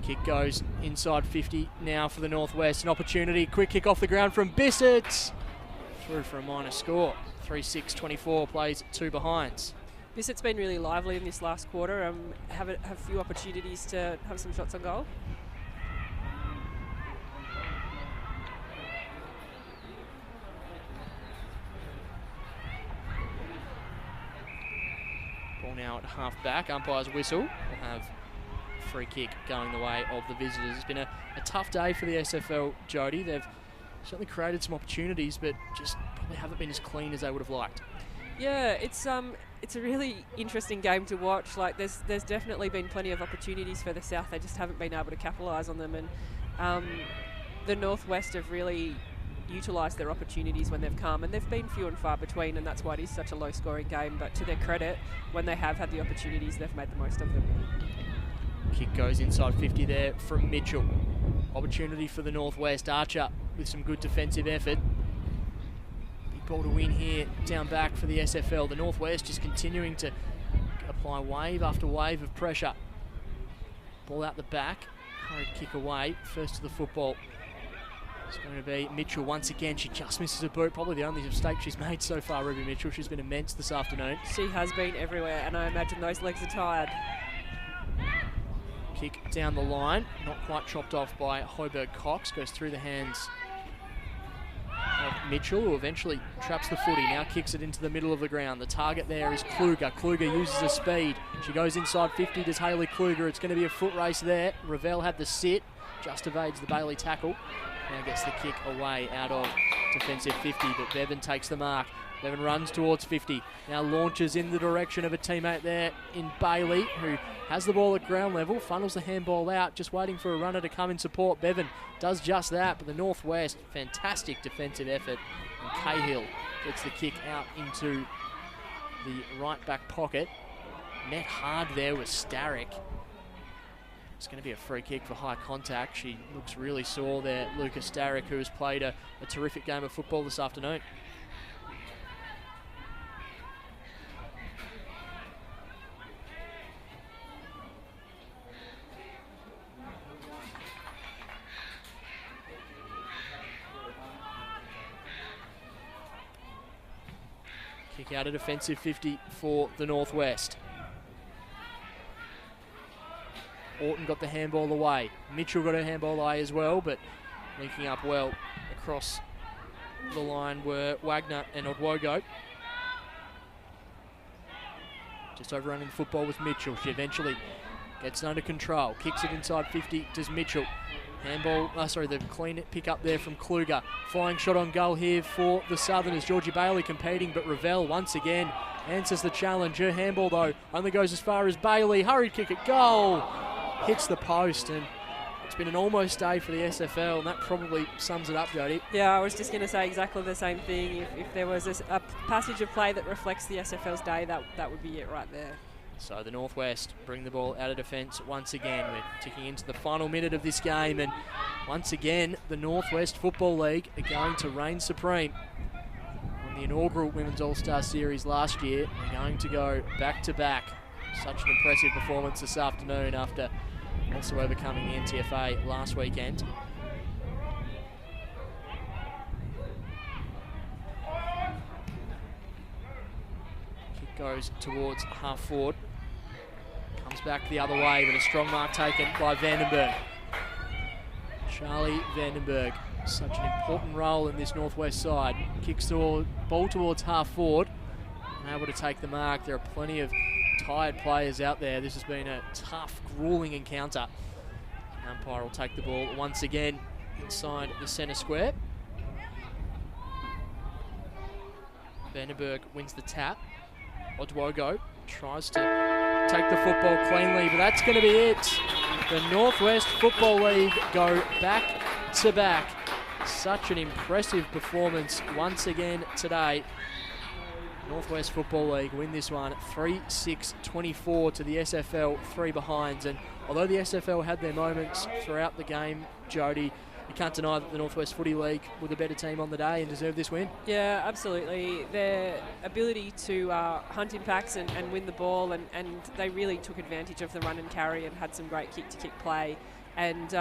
Kick goes inside 50 now for the Northwest. An opportunity. Quick kick off the ground from Bissett. Through for a minor score. 3-6-24 plays two behinds. Bissett's been really lively in this last quarter. Have a few opportunities to have some shots on goal. Ball now at half back. Umpire's whistle. We'll have free kick going the way of the visitors. It's been a tough day for the SFL, Jody. They've certainly created some opportunities, but just probably haven't been as clean as they would have liked. Yeah, it's a really interesting game to watch. Like there's definitely been plenty of opportunities for the South. They just haven't been able to capitalise on them, and the Northwest have really utilised their opportunities when they've come, and they've been few and far between, and that's why it is such a low-scoring game. But to their credit, when they have had the opportunities, they've made the most of them. Kick goes inside 50 there from Mitchell. Opportunity for the Northwest. Archer with some good defensive effort. Big ball to win here down back for the SFL. The Northwest just continuing to apply wave after wave of pressure. Ball out the back. Hurried kick away. First to the football. It's going to be Mitchell once again. She just misses a boot. Probably the only mistake she's made so far, Ruby Mitchell. She's been immense this afternoon. She has been everywhere, and I imagine those legs are tired. Kick down the line, not quite chopped off by Hoiberg-Cox, goes through the hands of Mitchell, who eventually traps the footy, now kicks it into the middle of the ground. The target there is Kluger. Kluger uses her speed. She goes inside 50 to Hayley Kluger. It's going to be a foot race there. Ravel had the sit, just evades the Bailey tackle. Now gets the kick away out of defensive 50, but Bevan takes the mark. Bevan runs towards 50, now launches in the direction of a teammate there in Bailey, who has the ball at ground level, funnels the handball out, just waiting for a runner to come in support. Bevan does just that, but the Northwest, fantastic defensive effort, and Cahill gets the kick out into the right back pocket. Net hard there with Starrick. It's going to be a free kick for high contact. She looks really sore there, Lucas Starrick, who has played a terrific game of football this afternoon. Kick out a defensive 50 for the Northwest. Orton got the handball away. Mitchell got a handball away as well, but linking up well across the line were Wagner and Odwogo. Just overrunning the football with Mitchell. She eventually gets it under control. Kicks it inside 50 to Mitchell. Handball, the clean pick up there from Kluger. Flying shot on goal here for the Southerners. Georgie Bailey competing, but Revell once again answers the challenge. Her handball, though, only goes as far as Bailey. Hurried kick at goal. Hits the post, and it's been an almost day for the SFL, and that probably sums it up, Jodie. Yeah, I was just going to say exactly the same thing. If there was a passage of play that reflects the SFL's day, that would be it right there. So the Northwest bring the ball out of defence once again. We're ticking into the final minute of this game, and once again, the Northwest Football League are going to reign supreme. On the inaugural Women's All-Star Series last year, they're going to go back-to-back. Such an impressive performance this afternoon after also overcoming the NTFA last weekend. Kick goes towards half forward. Comes back the other way, but a strong mark taken by Vandenberg. Charlie Vandenberg, such an important role in this Northwest side. Kicks the ball towards half forward. Able to take the mark. There are plenty of tired players out there. This has been a tough, grueling encounter. Umpire will take the ball once again inside the centre square. Vandenberg wins the tap. Odwogo tries to take the football cleanly, but that's going to be it. The Northwest Football League go back to back. Such an impressive performance once again today. Northwest Football League win this one 3-6-24 to the SFL, 3 behinds. And although the SFL had their moments throughout the game, Jodie, you can't deny that the Northwest Footy League were the better team on the day and deserved this win. Yeah, absolutely. Their ability to hunt in packs and win the ball, and they really took advantage of the run and carry and had some great kick-to-kick play. And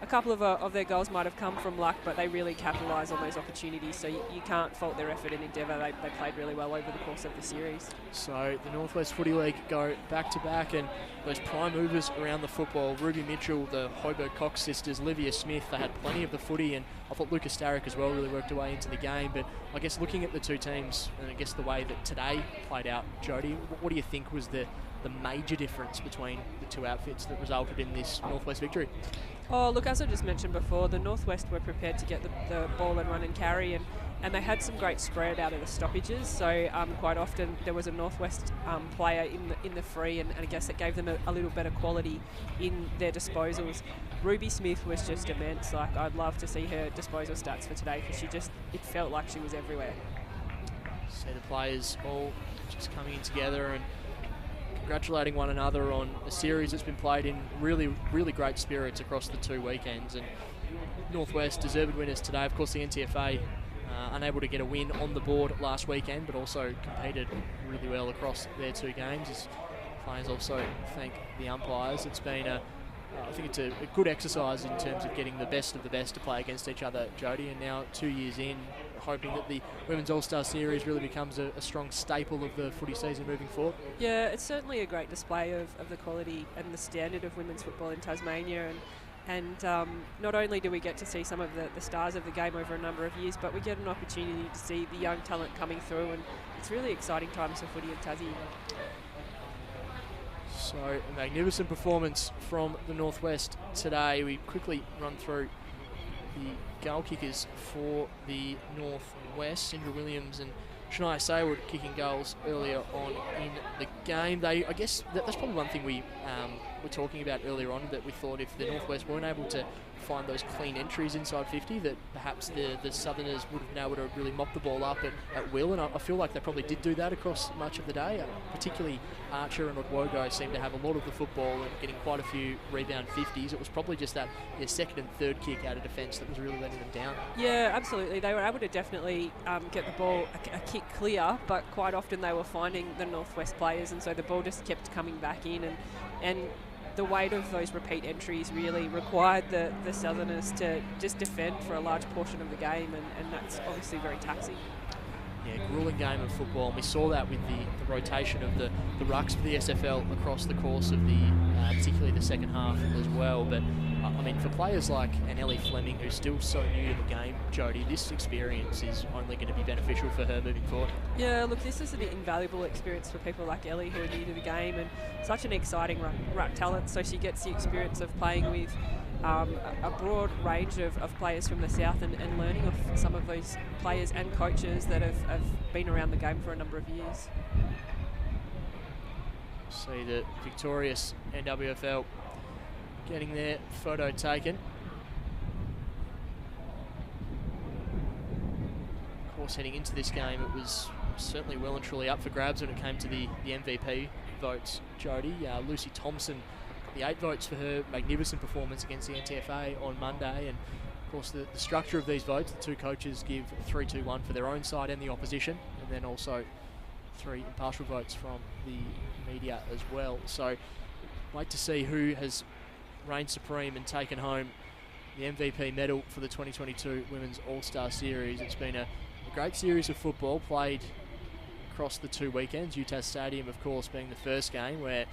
a couple of their goals might have come from luck, but they really capitalised on those opportunities, so you can't fault their effort and endeavour. They played really well over the course of the series. So the Northwest Footy League go back-to-back, and those prime movers around the football, Ruby Mitchell, the Hoiberg Cox sisters, Livia Smith, they had plenty of the footy, and I thought Lucas Starrick as well really worked her way into the game. But I guess looking at the two teams, and I guess the way that today played out, Jodie, what do you think was the major difference between the two outfits that resulted in this Northwest victory? Oh, look, as I just mentioned before, the Northwest were prepared to get the ball and run and carry, and they had some great spread out of the stoppages. So quite often there was a Northwest player in the free, and I guess it gave them a little better quality in their disposals. Ruby Smith was just immense. Like, I'd love to see her disposal stats for today, because it felt like she was everywhere. So the players all just coming in together and congratulating one another on a series that's been played in really, really great spirits across the 2 weekends. And Northwest deserved winners today. Of course, the NTFA unable to get a win on the board last weekend, but also competed really well across their 2 games. As players also thank the umpires. It's been I think it's a good exercise in terms of getting the best of the best to play against each other, Jodie. And now 2 years in, hoping that the Women's All-Star Series really becomes a strong staple of the footy season moving forward. Yeah, it's certainly a great display of the quality and the standard of women's football in Tasmania. And not only do we get to see some of the stars of the game over a number of years, but we get an opportunity to see the young talent coming through, and it's really exciting times for footy in Tassie. So a magnificent performance from the Northwest today. We quickly run through the goal kickers for the Northwest, Sindra Williams and Shania Sayward, kicking goals earlier on in the game. I guess that's probably one thing we were talking about earlier on, that we thought if the Northwest weren't able to find those clean entries inside 50, that perhaps the Southerners would have been able to really mop the ball up at will, and I feel like they probably did do that across much of the day. Particularly Archer and Odwogo seemed to have a lot of the football and getting quite a few rebound 50s. It was probably just that second and third kick out of defence that was really letting them down. Yeah, absolutely. They were able to definitely get the ball a kick clear, but quite often they were finding the Northwest players, and so the ball just kept coming back in, and the weight of those repeat entries really required the Southerners to just defend for a large portion of the game, and that's obviously very taxing. Yeah, grueling game of football, and we saw that with the rotation of the rucks for the SFL across the course of particularly the second half as well. But I mean, for players like Ellie Fleming, who's still so new to the game, Jody, this experience is only going to be beneficial for her moving forward. Yeah, look, this is an invaluable experience for people like Ellie who are new to the game, and such an exciting ruck talent. So she gets the experience of playing with a broad range of players from the south, and learning of some of those players and coaches that have been around the game for a number of years. See the victorious NWFL getting their photo taken. Of course, heading into this game, it was certainly well and truly up for grabs when it came to the MVP votes, Jody. Lucy Thompson, the 8 votes for her magnificent performance against the NTFA on Monday, and of course the structure of these votes, the two coaches give 3-2-1 for their own side and the opposition, and then also 3 impartial votes from the media as well. So wait to see who has reigned supreme and taken home the MVP medal for the 2022 Women's All-Star Series. It's been a great series of football played across the 2 weekends. UTAS Stadium, of course, being the first game where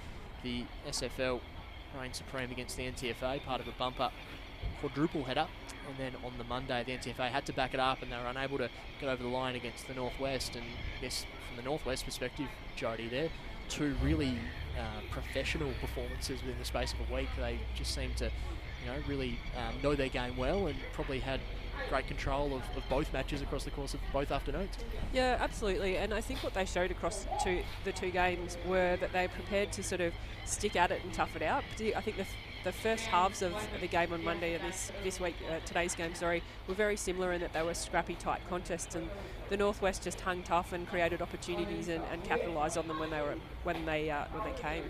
the SFL reigned supreme against the NTFA, part of a bumper quadruple header, and then on the Monday the NTFA had to back it up and they were unable to get over the line against the Northwest. And I guess from the Northwest perspective, Jody, there 2 really professional performances within the space of a week. They just seem to really know their game well, and probably had great control of both matches across the course of both afternoons. Yeah, absolutely. And I think what they showed across the 2 games were that they prepared to sort of stick at it and tough it out. I think the first halves of the game on Monday and this week, today's game, were very similar in that they were scrappy, tight contests, and the Northwest just hung tough and created opportunities and capitalised on them when they came.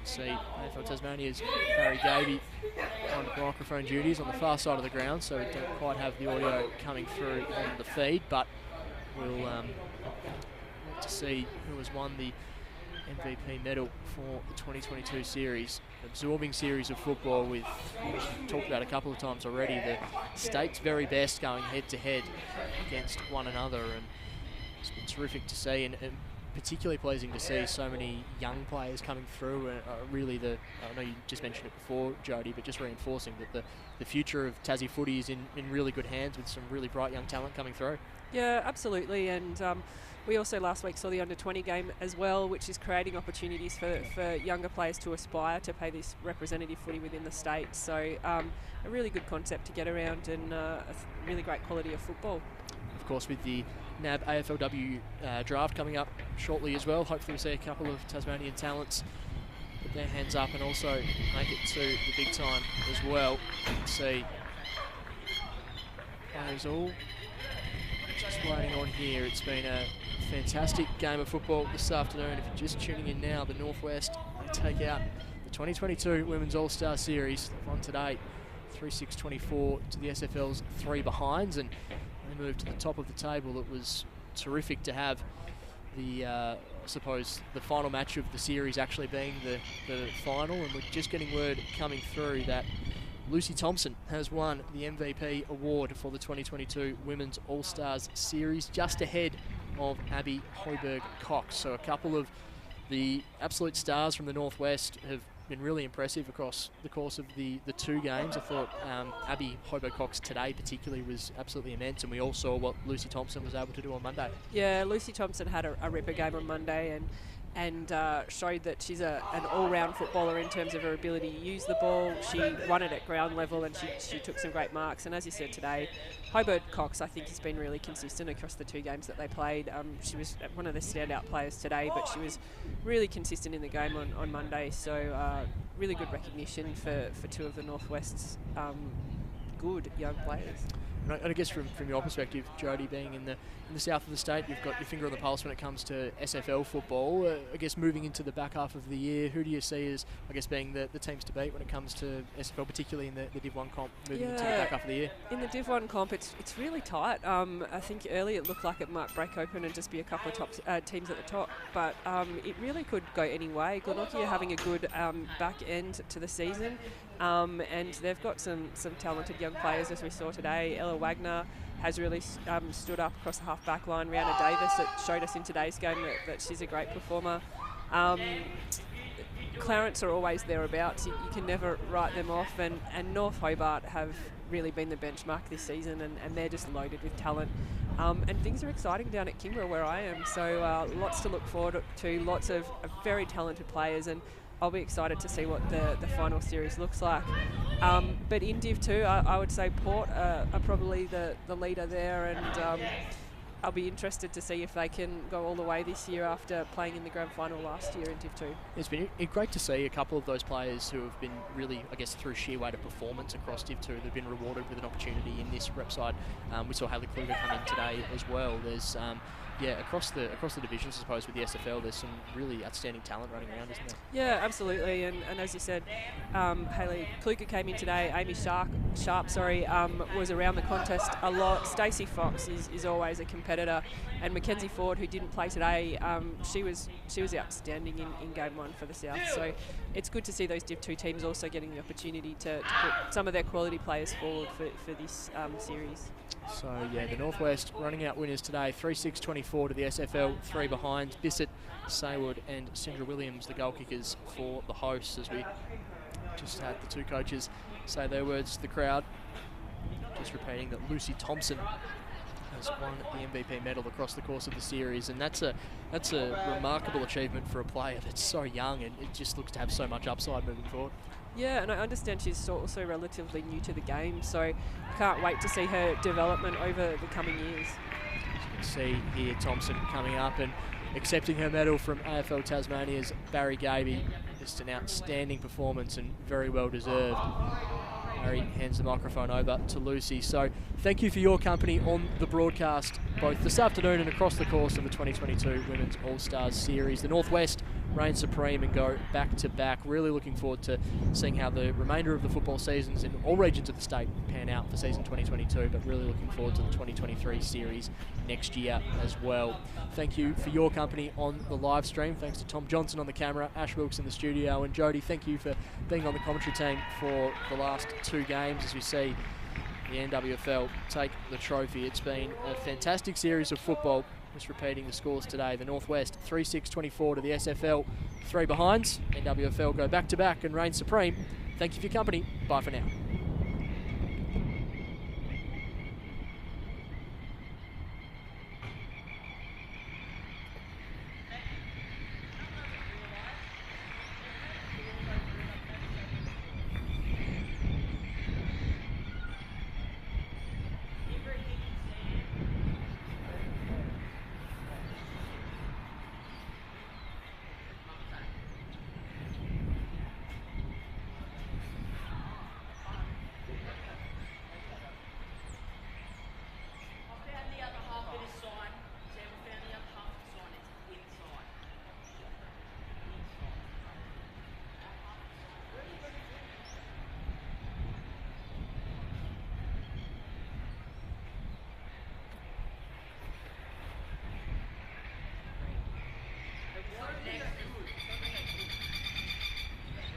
See AFL Tasmania's Barry Gaby on microphone duties on the far side of the ground, so we don't quite have the audio coming through on the feed, but we'll look to see who has won the MVP medal for the 2022 series. Absorbing series of football with, we've talked about a couple of times already, the state's very best going head to head against one another, and it's been terrific to see, and particularly pleasing to see so many young players coming through. Really, I know you just mentioned it before, Jody, but just reinforcing that the future of Tassie footy is in really good hands with some really bright young talent coming through. Yeah, absolutely. And we also last week saw the under-20 game as well, which is creating opportunities for younger players to aspire to play this representative footy within the state. So a really good concept to get around, and a really great quality of football. Of course, with the NAB AFLW draft coming up shortly as well, hopefully we'll see a couple of Tasmanian talents put their hands up and also make it to the big time as well. Let's see. Players all just waiting on here. It's been a fantastic game of football this afternoon. If you're just tuning in now, the Northwest, they take out the 2022 Women's All-Star Series on today, 3-6-24 to the SFL's 3 behinds, and they moved to the top of the table. It was terrific to have I suppose the final match of the series actually being the final, and we're just getting word coming through that Lucy Thompson has won the MVP award for the 2022 Women's All-Stars Series, just ahead of Abby Hoiberg-Cox. So a couple of the absolute stars from the Northwest have been really impressive across the course of the 2 games. I thought Abby Hoiberg-Cox today particularly was absolutely immense, and we all saw what Lucy Thompson was able to do on Monday. Yeah, Lucy Thompson had a ripper game on Monday, and and showed that she's an all-round footballer in terms of her ability to use the ball. She won it at ground level, and she took some great marks. And as you said today, Hobart Cox, I think, has been really consistent across the 2 games that they played. She was one of the standout players today, but she was really consistent in the game on Monday. So really good recognition for 2 of the Northwest's good young players. And I guess from your perspective, Jody, being in the south of the state, you've got your finger on the pulse when it comes to SFL football. I guess moving into the back half of the year, who do you see as, I guess, being the teams to beat when it comes to SFL, particularly in the Div 1 comp, moving into the back half of the year? In the Div 1 comp, it's really tight. I think early it looked like it might break open and just be a couple of top teams at the top, but it really could go any way. Glenorchy are having a good back end to the season. And they've got some talented young players, as we saw today. Ella Wagner has really stood up across the half-back line. Rihanna Davis showed us in today's game that she's a great performer. Clarence are always thereabouts. You can never write them off. And North Hobart have really been the benchmark this season, and they're just loaded with talent. And things are exciting down at Kingborough where I am. So lots to look forward to, lots of very talented players, and I'll be excited to see what the final series looks like. But in Div 2, I would say Port are probably the leader there, and I'll be interested to see if they can go all the way this year after playing in the grand final last year in Div 2. It's been great to see a couple of those players who have been really, I guess, through sheer weight of performance across Div 2, they've been rewarded with an opportunity in this rep side. We saw Hayley Kluger come in today as well. There's across the divisions, I suppose, with the SFL, there's some really outstanding talent running around, isn't there? Yeah, absolutely. And as you said, Hayley Kluger came in today. Amy Sharp, was around the contest a lot. Stacey Fox is always a competitor, and Mackenzie Ford, who didn't play today, she was outstanding in game 1 for the South. So it's good to see those Div 2 teams also getting the opportunity to put some of their quality players forward for this series. So the Northwest running out winners today, 3-6-24 to the SFL, 3 behind. Bissett, Saywood and Sindra Williams, the goal kickers for the hosts, as we just had the 2 coaches say their words to the crowd. Just repeating that Lucy Thompson has won the MVP medal across the course of the series, and that's a remarkable achievement for a player that's so young, and it just looks to have so much upside moving forward. Yeah, and I understand she's also relatively new to the game, so can't wait to see her development over the coming years. As you can see here, Thompson coming up and accepting her medal from AFL Tasmania's Barry Gaby. Just an outstanding performance and very well deserved. Barry hands the microphone over to Lucy. So thank you for your company on the broadcast, both this afternoon and across the course of the 2022 Women's All-Stars Series. The Northwest reign supreme and go back-to-back. Really looking forward to seeing how the remainder of the football seasons in all regions of the state pan out for season 2022, but really looking forward to the 2023 series next year as well. Thank you for your company on the live stream. Thanks to Tom Johnson on the camera, Ash Wilkes in the studio, and Jody, thank you for being on the commentary team for the last 2 games as we see the NWFL take the trophy. It's been a fantastic series of football. Just repeating the scores today. The Northwest 3-6-24 to the SFL, 3 behinds. NWFL go back-to-back and reign supreme. Thank you for your company. Bye for now.